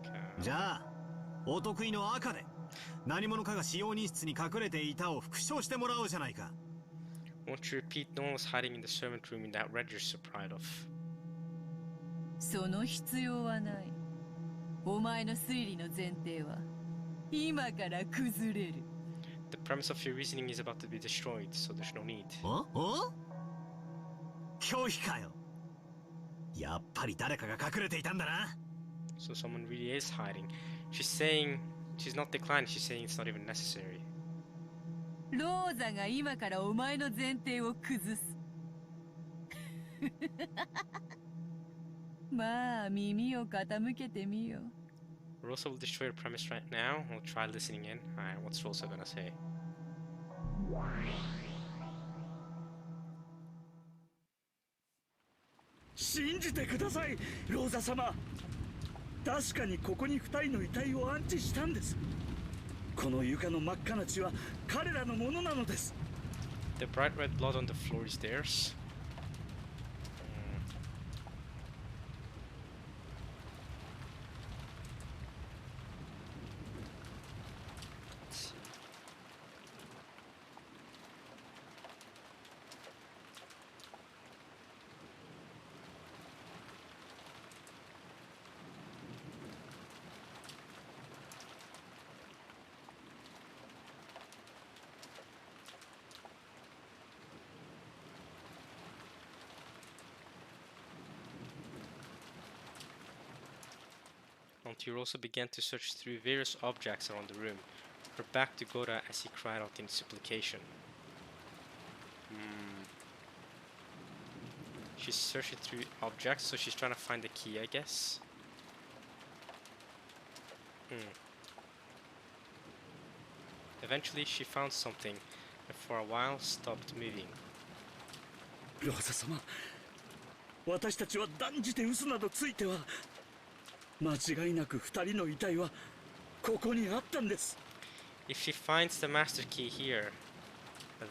Okay. じゃあお得意の赤で何者かが使用人室に隠れていたを復唱してもらおうじゃないか。 Won't you repeat no one was hiding in the servant room in that red you're so proud of? その必要はない。お前の推理の前提は今から崩れる。The premise of your reasoning is about to be destroyed, so there's no need. お拒否かよ。やっぱり誰かが隠れていたんだな。 So someone really is hiding. She's saying she's not declining, she's saying it's not even necessary. ローザが今からお前の前提を崩す。まあ耳を傾けてみよ。Rosa will destroy your premise right now. We'll try listening in. Alright, what's Rosa gonna say? 信じてください、ローザ様。確かにここに2人の遺体を安置したんです。この床の真っ赤な血は彼らのものなのです。 The bright red blood on the floor is theirs. Let's see. Monty also began to search through various objects around the room, her back to Gora as he cried out in supplication. She's searching through objects, so she's trying to find the key, I guess. Eventually, she found something, and for a while stopped moving. ローザ様、私たちは断じて嘘などついては。間違いなく2人の遺体はここにあったんです。 If she finds the master key here,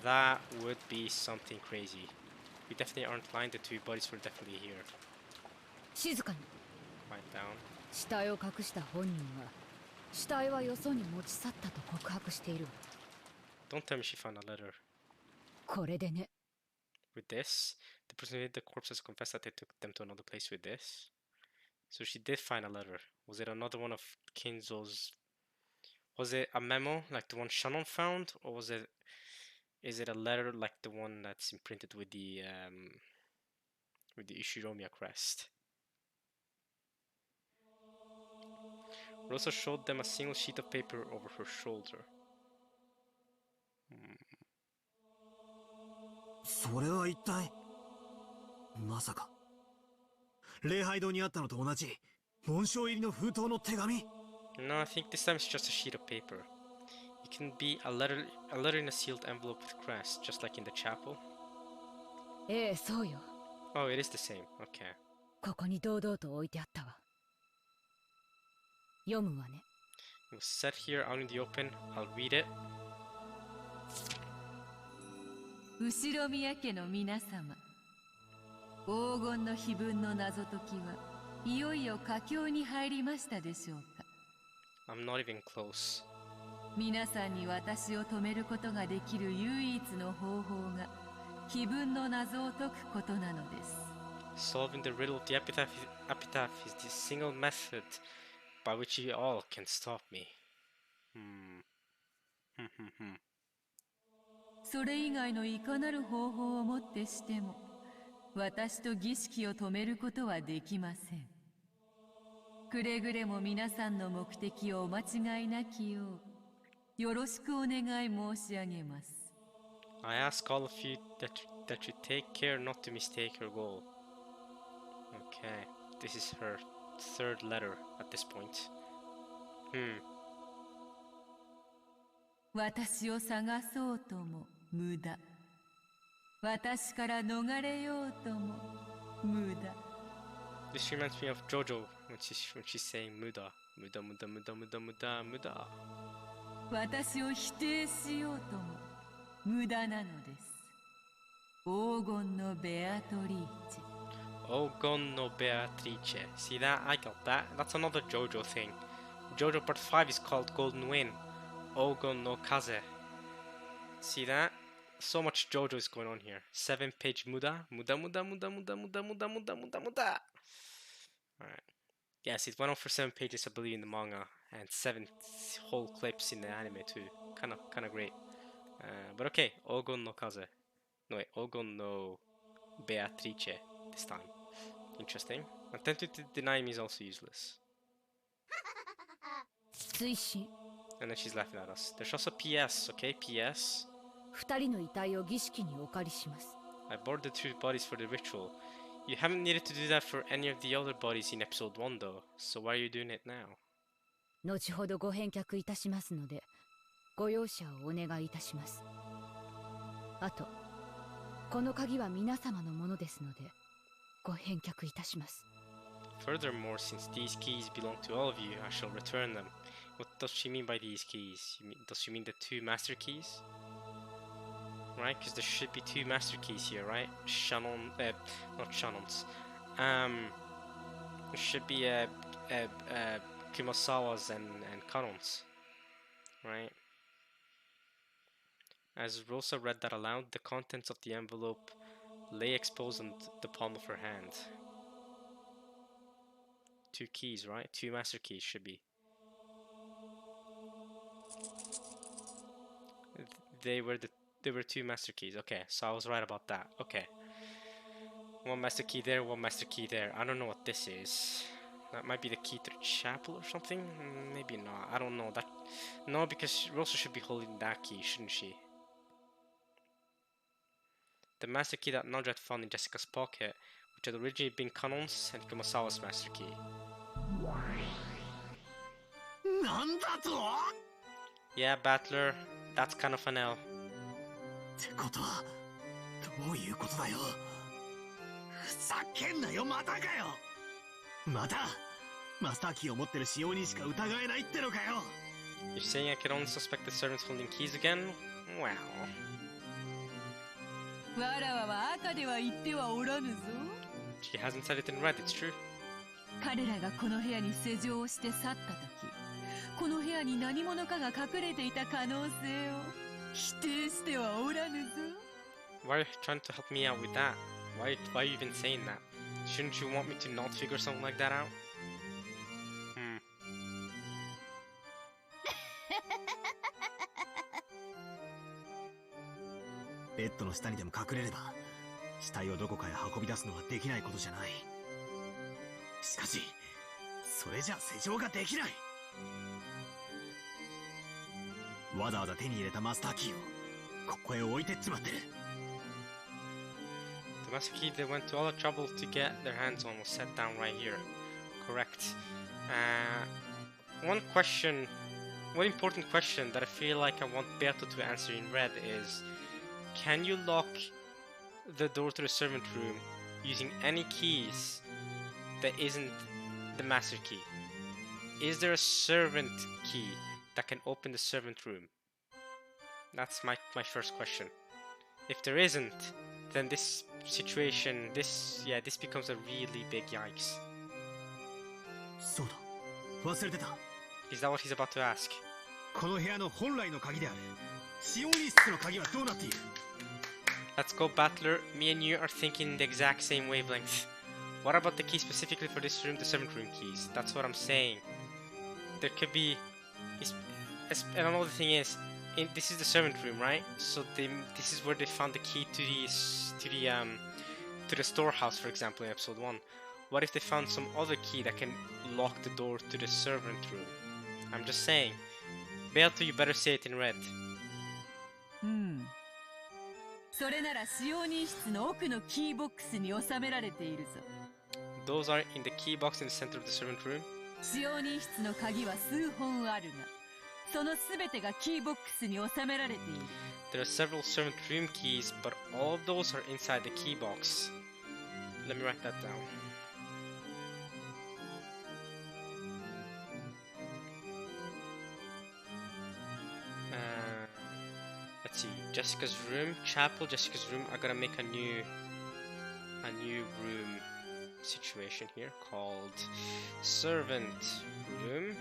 that would be something crazy. We definitely aren't lying, the two bodies were definitely here. 静かに。 Quiet down. 死体を隠した本人は死体はよそに持ち去ったと告白している。 Don't tell me she found a letter. これでね。 With this, the person who hid the corpses confessed that they took them to another place with this. So she did find a letter. Was it another one of Kinzo's? Was it a memo like the one Shannon found, or is it a letter like the one that's imprinted with the Ishiromiya crest? Rosa showed them a single sheet of paper over her shoulder. それは一体まさか礼拝堂にあったのと同じ紋章入りの封筒の手紙？ No, I think this time it's just a sheet of paper. It can be a letter in a sealed envelope with crest, just like in the chapel. ええ、そうよ。Oh, it is the same. Okay. ここに堂々と置いてあったわ。読むわね。It was set here out in the open. I'll read it. 後ろ宮家の皆様、黄金の碑文の謎解きはいよいよ佳境に入りましたでしょうか。 I'm not even close. 皆さんに私を止めることができる唯一の方法が碑文の謎を解くことなのです。 Solving the riddle of the epitaph is the single method by which you all can stop me. それ以外のいかなる方法をもってしても私と儀式を止めることはできません。くれぐれも皆さんの目的をお間違いなきようよろしくお願い申し上げます。 I ask all of you that you take care not to mistake your goal. Okay, this is her third letter at this point. 私を探そうとも無駄。私から逃れようとも無駄。 This reminds me of JoJo when she's saying muda. Muda, muda, muda, muda, muda, muda. 私を否定しようとも無駄なのです。黄金のベアトリーチェ。 Ogon no Beatrice. See that? I got that. That's another JoJo thing. JoJo Part 5 is called Golden Wind. Ogon no Kaze. See that? So much JoJo is going on here. 7-page muda. Muda, muda, muda, muda, muda, muda, muda, muda, muda. Alright. Yes, it went on for 7 pages, I believe, in the manga. And 7 whole clips in the anime too. Kinda great. But okay. Ogon no Kaze. No wait. Ogon no Beatrice this time. Interesting. Attempting to deny me is also useless. 追伸。 And then she's laughing at us. There's also PS, okay? PS. 二人の遺体を儀式にお借りします。 I borrowed the two bodies for the ritual. You haven't needed to do that for any of the other bodies in episode 1 though. So why are you doing it now? 後ほどご返却いたしますので、ご容赦をお願いいたします。あと、この鍵は皆様のものですので、ご返却いたします。 Furthermore, since these keys belong to all of you, I shall return them. What does she mean by these keys? Does she mean the 2 master keys? Right, because there should be 2 master keys here, right? Shannon, not Shannon's. There should be Kumasawa's and Kanon's, right? As Rosa read that aloud, the contents of the envelope lay exposed on the palm of her hand. 2 keys, right? 2 master keys should be. They were 2 master keys. Okay, so I was right about that. Okay. 1 master key there, 1 master key there. I don't know what this is. That might be the key to the chapel or something? Maybe not. I don't know. That. No, because Rosa should be holding that key, shouldn't she? The master key that Nodrat found in Jessica's pocket, which had originally been Kanon's and Kumasawa's master key. なんだと Yeah, Battler, that's kind of an L. ってことはどういうことだよ。ふざけんなよ、またかよ。またマスターキーを持ってる使用人しか疑えないってのかよ。 You're saying I can only suspect the servants holding keys again? Well. わらわは赤では言ってはおらぬぞ。 She hasn't said it in red, it's true. 彼らがこの部屋に施錠をして去った時、この部屋に何者かが隠れていた可能性を否定してはおらぬぞ。 Why are you trying to help me out with that? Why are you even saying that? Shouldn't you want me to not figure something like that out? ベッドの下にでも隠れれば死体をどこかへ運び出すのはできないことじゃない。しかしそれじゃ施錠ができない。わざわざ手に入れたマスターキーをここへ置いてっちまってる。 The master key they went to all the trouble to get their hands on was set down right here. Correct. One important question that I feel like I want Berto to answer in red is, can you lock the door to the servant room using any keys that isn't the master key? Is there a servant key that can open the servant room? That's my first question. If there isn't, then this situation, this becomes a really big yikes. そうだ、忘れてた。 Is that what he's about to ask? この部屋の本来の鍵である使用人室の鍵はどうなっている？ Let's go, Battler. Me and you are thinking the exact same wavelength. What about the key specifically for this room, the servant room keys? That's what I'm saying. There could be... And another thing is, this is the servant room, right? So this is where they found the key to the storehouse, for example, in episode 1. What if they found some other key that can lock the door to the servant room? I'm just saying. Beato, you better say it in red. それなら使用人室の奥のキーボックスに収められているぞ。 Those are in the key box in the center of the servant room. 使用人室の鍵は数本あるが、そのすべてがキーボックスに収められている。 There are several servant room keys, but all of those are inside the key box. Let me write that down. Let's see. Jessica's room, chapel, Jessica's room. I gotta make a new room situation here called servant room.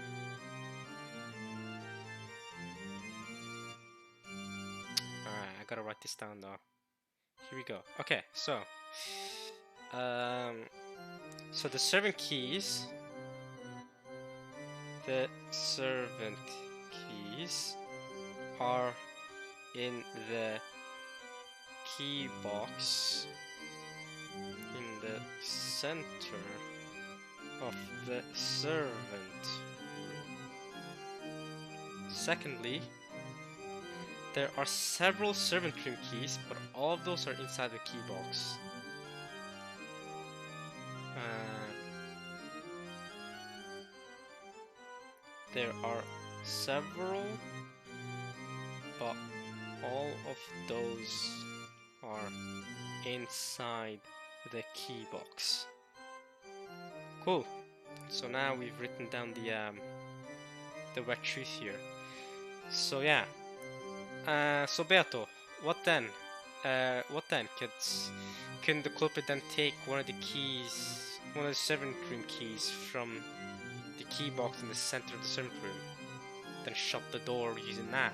Alright, I gotta write this down though. Here we go. Okay, so the servant keys are in the key box in the center of the servant room. Secondly, there are several servant room keys, but all of those are inside the key box. There are several, but all of those are inside the key box. Cool. So now we've written down the wet truth here. So yeah. So Beato, what then? Can the culprit then take one of the keys, one of the servant room keys from the key box in the center of the servant room, then shut the door using that,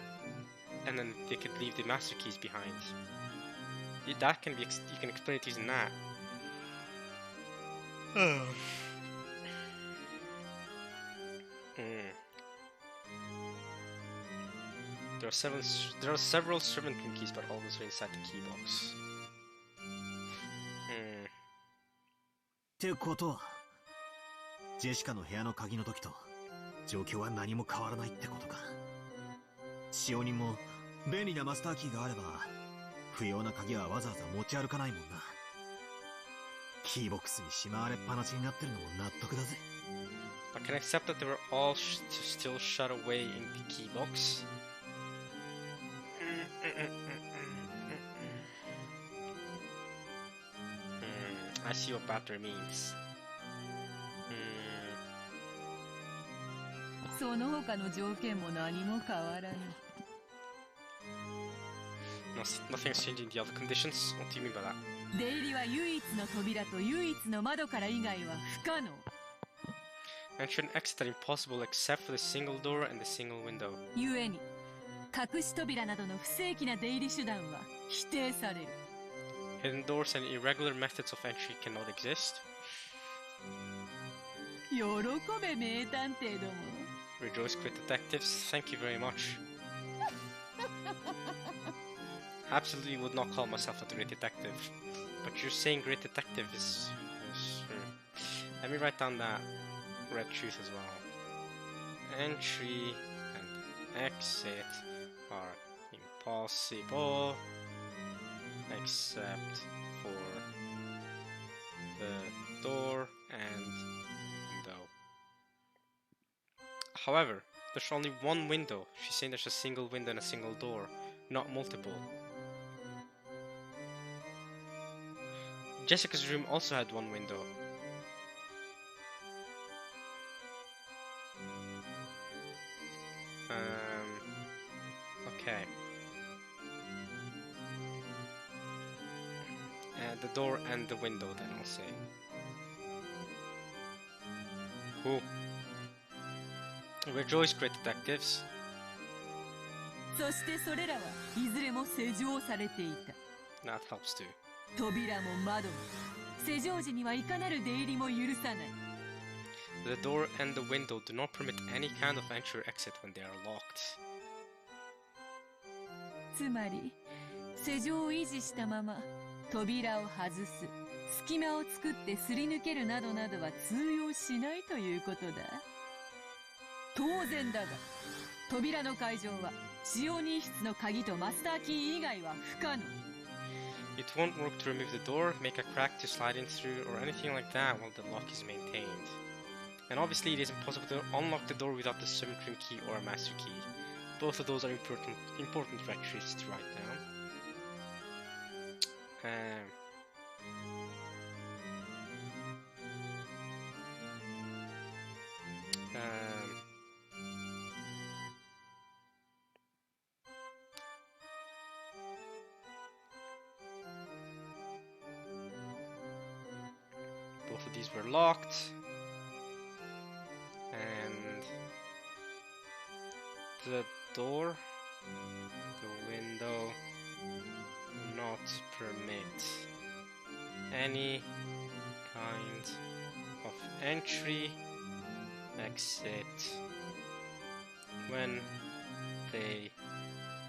and then they could leave the master keys behind? That can be, you can explain it using that. There are several servant room keys, but all those are inside the key box. ってことは、ジェシカの部屋の鍵の時と状況は何も変わらないってことか。使用人も便利なマスターキーがあれば不要な鍵はわざわざ持ち歩かないもんな。キーボックスにしまわれっぱなしになってるのも納得だぜ。I can accept that they were all still shut away in the key box. I see what battery means. その他の条件も何も変わらぬ。Nothing's changing the other conditions? What do you mean by that? 出入りは唯一の扉と唯一の窓から以外は不可能。Entry and exit are impossible except for the single door and the single window. ゆえに、隠し扉などの不正規な出入り手段は否定される。Hidden doors and irregular methods of entry cannot exist. 喜べ名探偵ども。Rejoice, great detectives. Thank you very much. Absolutely would not call myself a great detective, but you're saying great detective is Let me write down that red truth as well. Entry and exit are impossible except for the door and window. However, there's only one window. She's saying there's a single window and a single door, not multiple. Jessica's room also had one window. Okay. The door and the window, then I'll say. Cool. We're Joy's great detectives. そしてそれらはいずれも施錠されていた。 That helps too. 扉も窓も施錠時にはいかなる出入りも許さない。 The door and the window do not permit any kind of entry or exit when they are locked. つまり施錠を維持したまま扉を外す、隙間を作ってすり抜けるなどなどは通用しないということだ。当然だが、扉の開錠は使用人室の鍵とマスターキー以外は不可能。 It won't work to remove the door, make a crack to slide in through, or anything like that while the lock is maintained. And obviously it is impossible to unlock the door without the servant room key or a master key. Both of those are important factors to write down. Both of these were locked, and the door, the window, do not permit any kind of entry, exit when they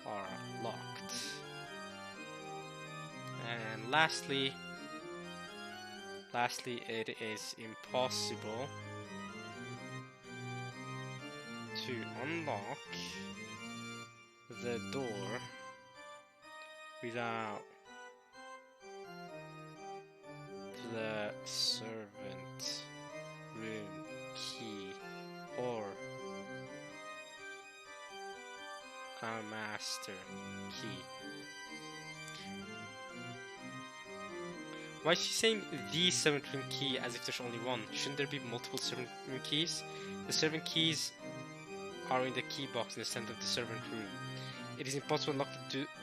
are locked. And lastly, it is impossible to unlock the door without the servant room key or a master key. Why is she saying the servant room key as if there's only one? Shouldn't there be multiple servant room keys? The servant keys are in the key box in the center of the servant room. It is impossible to lock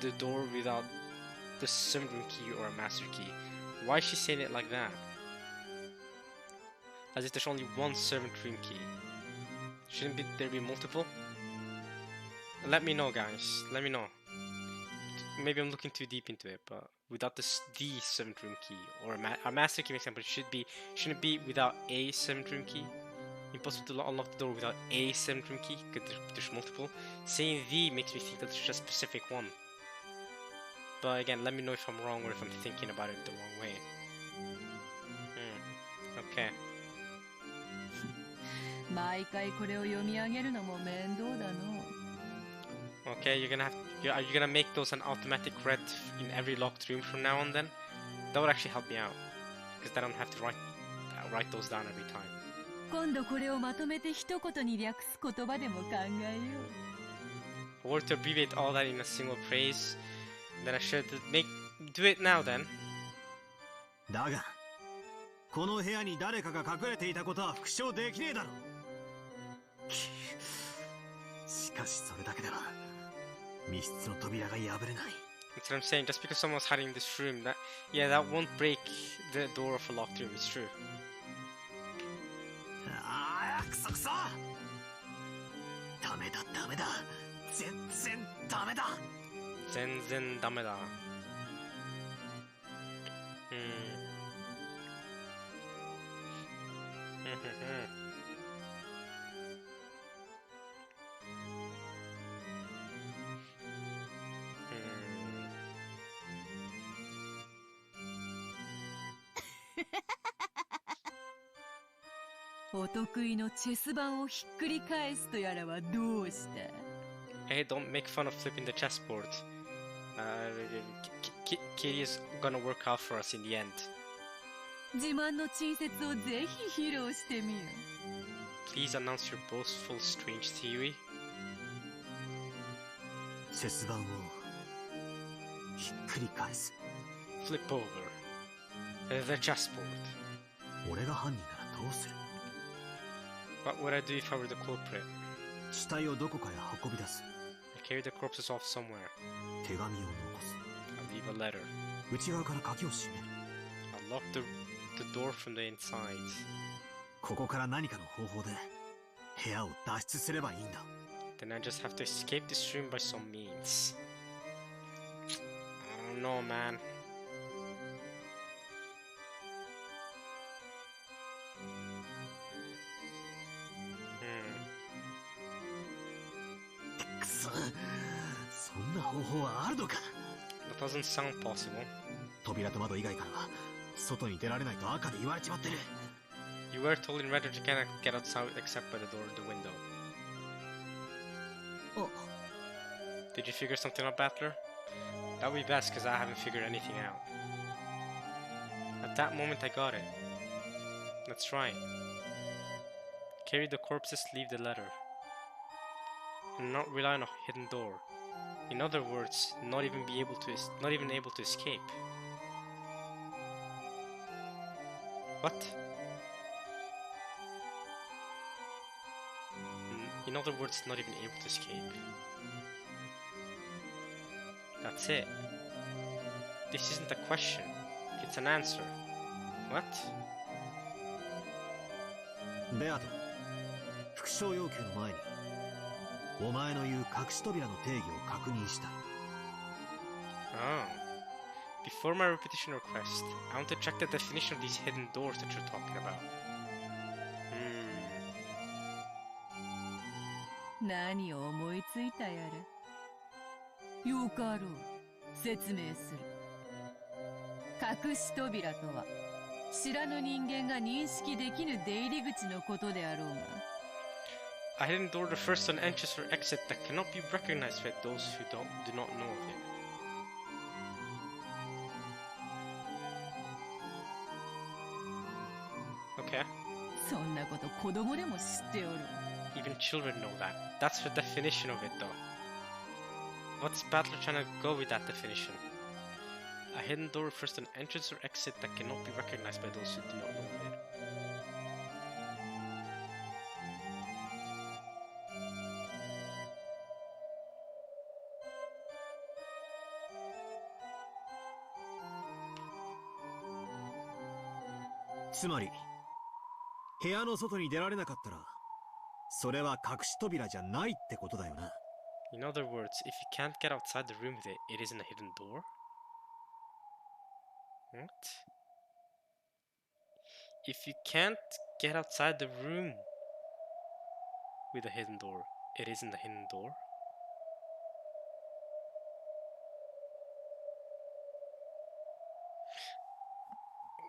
the door without the servant room key or a master key. Why is she saying it like that? As if there's only one servant room key. Shouldn't there be multiple? Let me know, guys. Let me know. Maybe I'm looking too deep into it, but without the servant room key or a master key, for example, shouldn't it be without a servant room key? Impossible to unlock the door without a servant room key because there's multiple. Saying the makes me think that there's just a specific one. But again, let me know if I'm wrong or if I'm thinking about it the wrong way. Okay. 毎回これを読み上げるのも面倒だの。 Okay, are you gonna make those an automatic read in every locked room from now on then? That would actually help me out. Because then I don't have to write those down every time. 今度これをまとめて一言に略す言葉でも考えよう。 Or to abbreviate all that in a single phrase, then I should do it now then. だが、この部屋に誰かが隠れていたことは復唱できねえだろ。しかしそれだけでは密室の扉が破れない。 That's what I'm saying. Just because someone's hiding in this room, that won't break the door of a locked room. It's true. ああ、くそくそ。ダメだダメだ。全然ダメだ。全然ダメだ。お得意のチェス盤をひっくり返すとやらはどうした？ Hey, don't make fun of flipping the chessboard. Kitty is gonna work out for us in the end. 自慢の珍説をぜひ披露してみよ。 Please announce your boastful strange theory. チェス盤をひっくり返す。 Flip over. The chessboard. 俺が犯人ならどうする？ What would I do if I were the culprit? 死体をどこかへ運び出す。 I carry the corpses off somewhere. 手紙を残す。 I'll leave a letter. 内側から鍵を閉める。 I'll lock the door from the inside. ここから何かの方法で部屋を脱出すればいいんだ。 Then I just have to escape this room by some means. I don't know, man. Hmm. くそ、そんな方法はあるのか？ That doesn't sound possible. 扉と窓以外からは外に出られないと赤で言われちまってる。 You were told in Reddit you cannot get outside except by the door or the window. あ、 Did you figure something out, Battler? That would be best, because I haven't figured anything out. At that moment, I got it. Let's try. Carry the corpses, leave the letter. And not rely on a hidden door. In other words, not even able to escape. What? In other words, not even able to escape. That's it. This isn't a question. It's an answer. What? ベアト、副将要求の前にお前の言う隠し扉の定義を確認したい。 Oh. Before my repetition request, I want to check the definition of these hidden doors that you're talking about. 何を思いついたやら。よかろう、説明する。隠し扉とは知らぬ人間が認識できぬ出入り口のことであろうが。 A hidden door refers to an entrance or exit that cannot be recognized by those who do not know of it. Okay. そんなこと子供でも知っておる。 Even children know that. That's the definition of it, though. What's Battler trying to go with that definition? A hidden door refers to an entrance or exit that cannot be recognized by those who do not know of it. .つまり部屋の外に出られなかったらそれは隠し扉じゃないってことだよな。 In other words, if you can't get outside the room with it, it isn't a hidden door? What? If you can't get outside the room with a hidden door, it isn't a hidden door?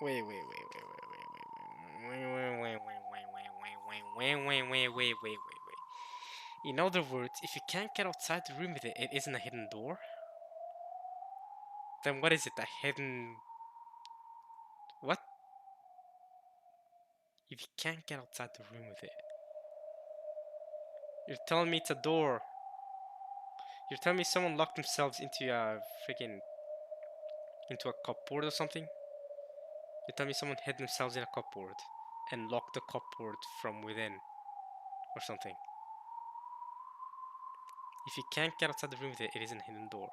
Wait. In other words, if you can't get outside the room with it, it isn't a hidden door? Then what is it? A hidden... What? If you can't get outside the room with it. You're telling me it's a door. You're telling me someone locked themselves into a freaking... into a cupboard or something? You're telling me someone hid themselves in a cupboard and locked the cupboard from within or something. If you can't get outside the room with it, it isn't a hidden door.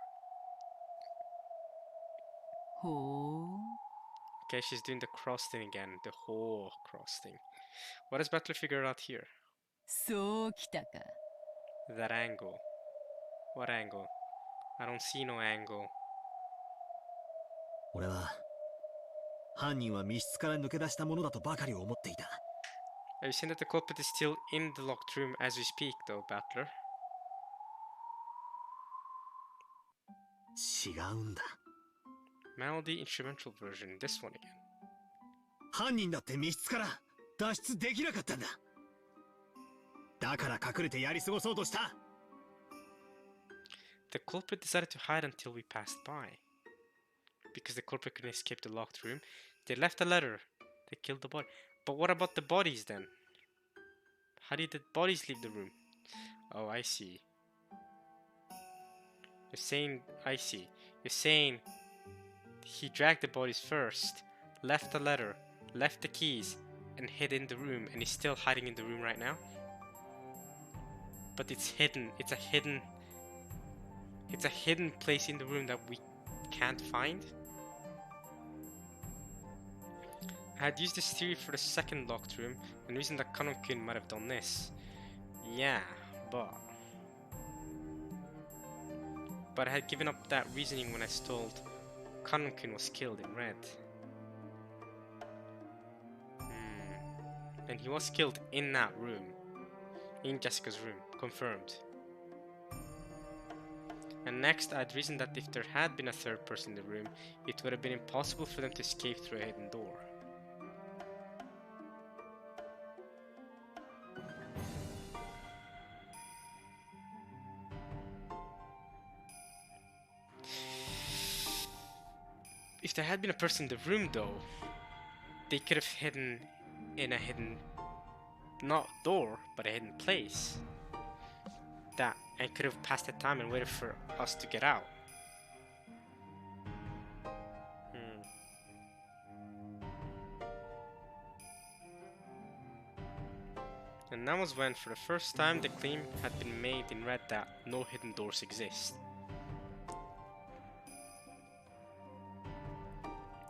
ほう。 Okay, she's doing the cross thing again. The whole cross thing. What does Battler figure out here? そうきたか。 That angle. What angle? I don't see no angle. 俺は犯人は密室から抜け出したものだとばかり思っていた。 Are you saying that the culprit is still in the locked room as we speak, though, Battler? 違うんだ。 Melody instrumental version. This one again. 犯人だって密室から脱出できなかったんだ。だから隠れてやり過ごそうとした。 The culprit decided to hide until we passed by. Because the culprit couldn't escape the locked room, they left a letter. They killed the body. But what about the bodies then? How did the bodies leave the room? Oh, I see. You're saying... I see. You're saying... He dragged the bodies first. left the letter, left the keys, and hid in the room, and he's still hiding in the room right now. But it's hidden. It's a hidden place in the room that we can't find. I had used this theory for the second locked room, and the reason that Kanon-kun might have done this. Yeah, but I had given up that reasoning when I was told Kanon-kun was killed in red. And he was killed in that room. In Jessica's room. Confirmed. And next, I'd reasoned that if there had been a third person in the room, it would have been impossible for them to escape through a hidden door. If there had been a person in the room though, they could have hidden in a hidden, not door, but a hidden place. That, and could have passed the time and waited for us to get out. And that was when, for the first time, the claim had been made in red that no hidden doors exist.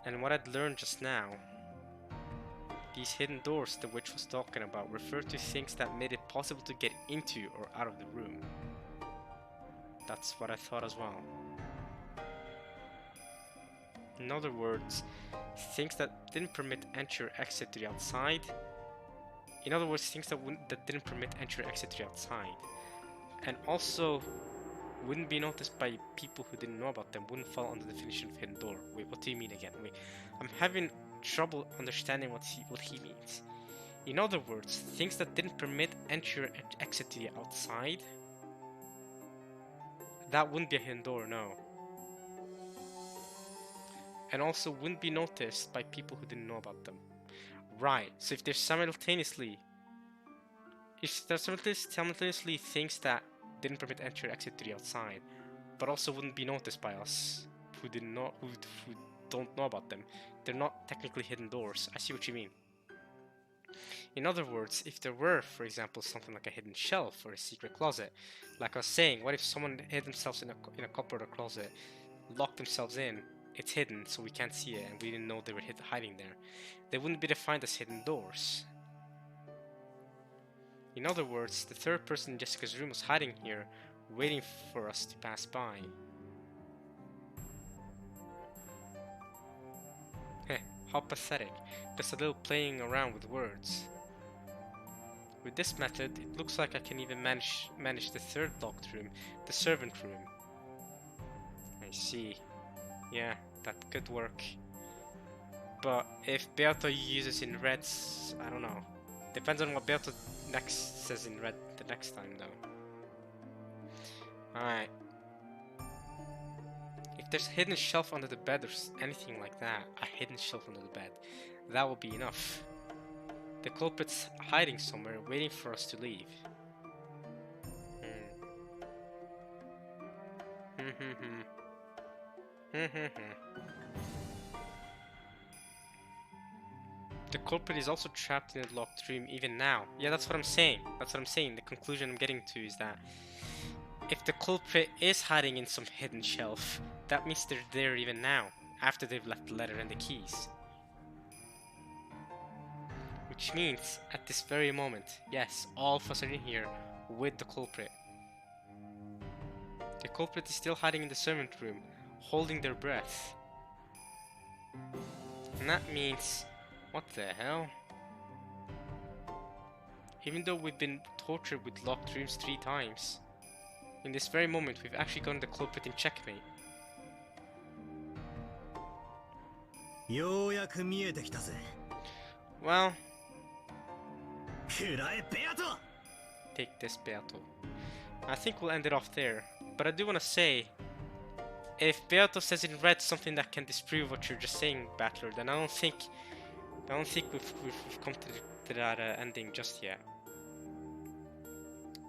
And what I'd learned just now, these hidden doors the witch was talking about refer to things that made it possible to get into or out of the room. That's what I thought as well. In other words, things that didn't permit entry or exit to the outside. In other words, things that didn't permit entry or exit to the outside. And also wouldn't be noticed by people who didn't know about them, wouldn't fall under the definition of hidden door. Wait, what do you mean again? Wait, I'm having trouble understanding what he means. In other words, things that didn't permit entry or exit to the outside, that wouldn't be a hidden door, no. And also wouldn't be noticed by people who didn't know about them. Right, so if there's simultaneously things that didn't permit entry or exit to the outside, but also wouldn't be noticed by us who didn't know, who don't know about them, they're not technically hidden doors. I see what you mean. In other words, if there were, for example, something like a hidden shelf or a secret closet, like I was saying, what if someone hid themselves in a cupboard or closet, locked themselves in, it's hidden so we can't see it and we didn't know they were hiding there. They wouldn't be defined as hidden doors. In other words, the third person in Jessica's room was hiding here, waiting for us to pass by. Heh, how pathetic. Just a little playing around with words. With this method, it looks like I can even manage the third locked room, the servant room. I see. Yeah, that could work. But if Beato uses in reds, I don't know. Depends on what Beato next says in red the next time though. Alright. If there's a hidden shelf under the bed or anything like that, a hidden shelf under the bed, that will be enough. The culprit's hiding somewhere, waiting for us to leave. The culprit is also trapped in a locked room even now. Yeah, that's what I'm saying. The conclusion I'm getting to is that if the culprit is hiding in some hidden shelf, that means they're there even now, after they've left the letter and the keys. Which means, at this very moment, yes, all of us are in here with the culprit. The culprit is still hiding in the servant room, holding their breath. And that means, what the hell? Even though we've been tortured with locked rooms 3 times, in this very moment we've actually gotten the culprit in checkmate. Well, take this, Beato. I think we'll end it off there, but I do want to say, if Beato says in red something that can disprove what you're just saying, Battler, then I don't think we've come to that ending just yet.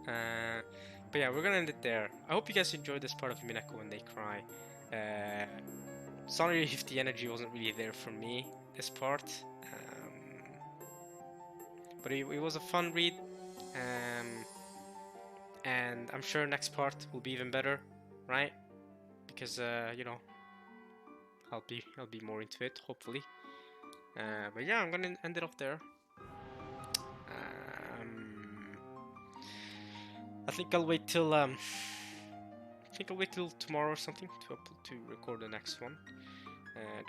But yeah, we're gonna end it there. I hope you guys enjoyed this part of Umineko when they cry. Sorry if the energy wasn't really there for me. this part. But it was a fun read, and I'm sure next part will be even better, right? Because you know, I'll be more into it, hopefully. But yeah, I'm gonna end it off there. I think I'll wait till tomorrow or something to record the next one,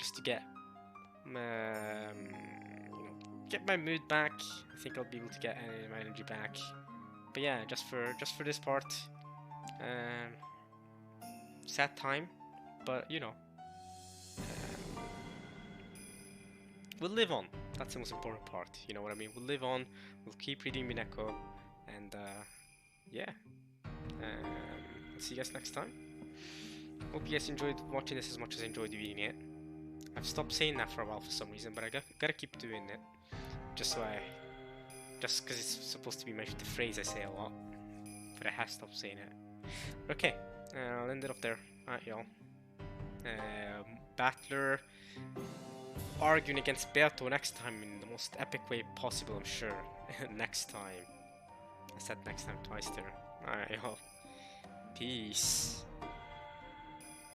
just to get you know, get my mood back. I think I'll be able to get my energy back. But yeah, just for this part, sad time, but you know, we'll live on. That's the most important part. You know what I mean? We'll live on. We'll keep reading Umineko, and yeah. See you guys next time. Hope you guys enjoyed watching this as much as I enjoyed reading it. I've stopped saying that for a while for some reason, but I gotta keep doing it. Just because it's supposed to be the phrase I say a lot, but I have stopped saying it. Okay, I'll end it off there. Alright, y'all. Battler arguing against Beato next time in the most epic way possible, I'm sure. Next time. I said next time twice there. Alright, y'all. Peace.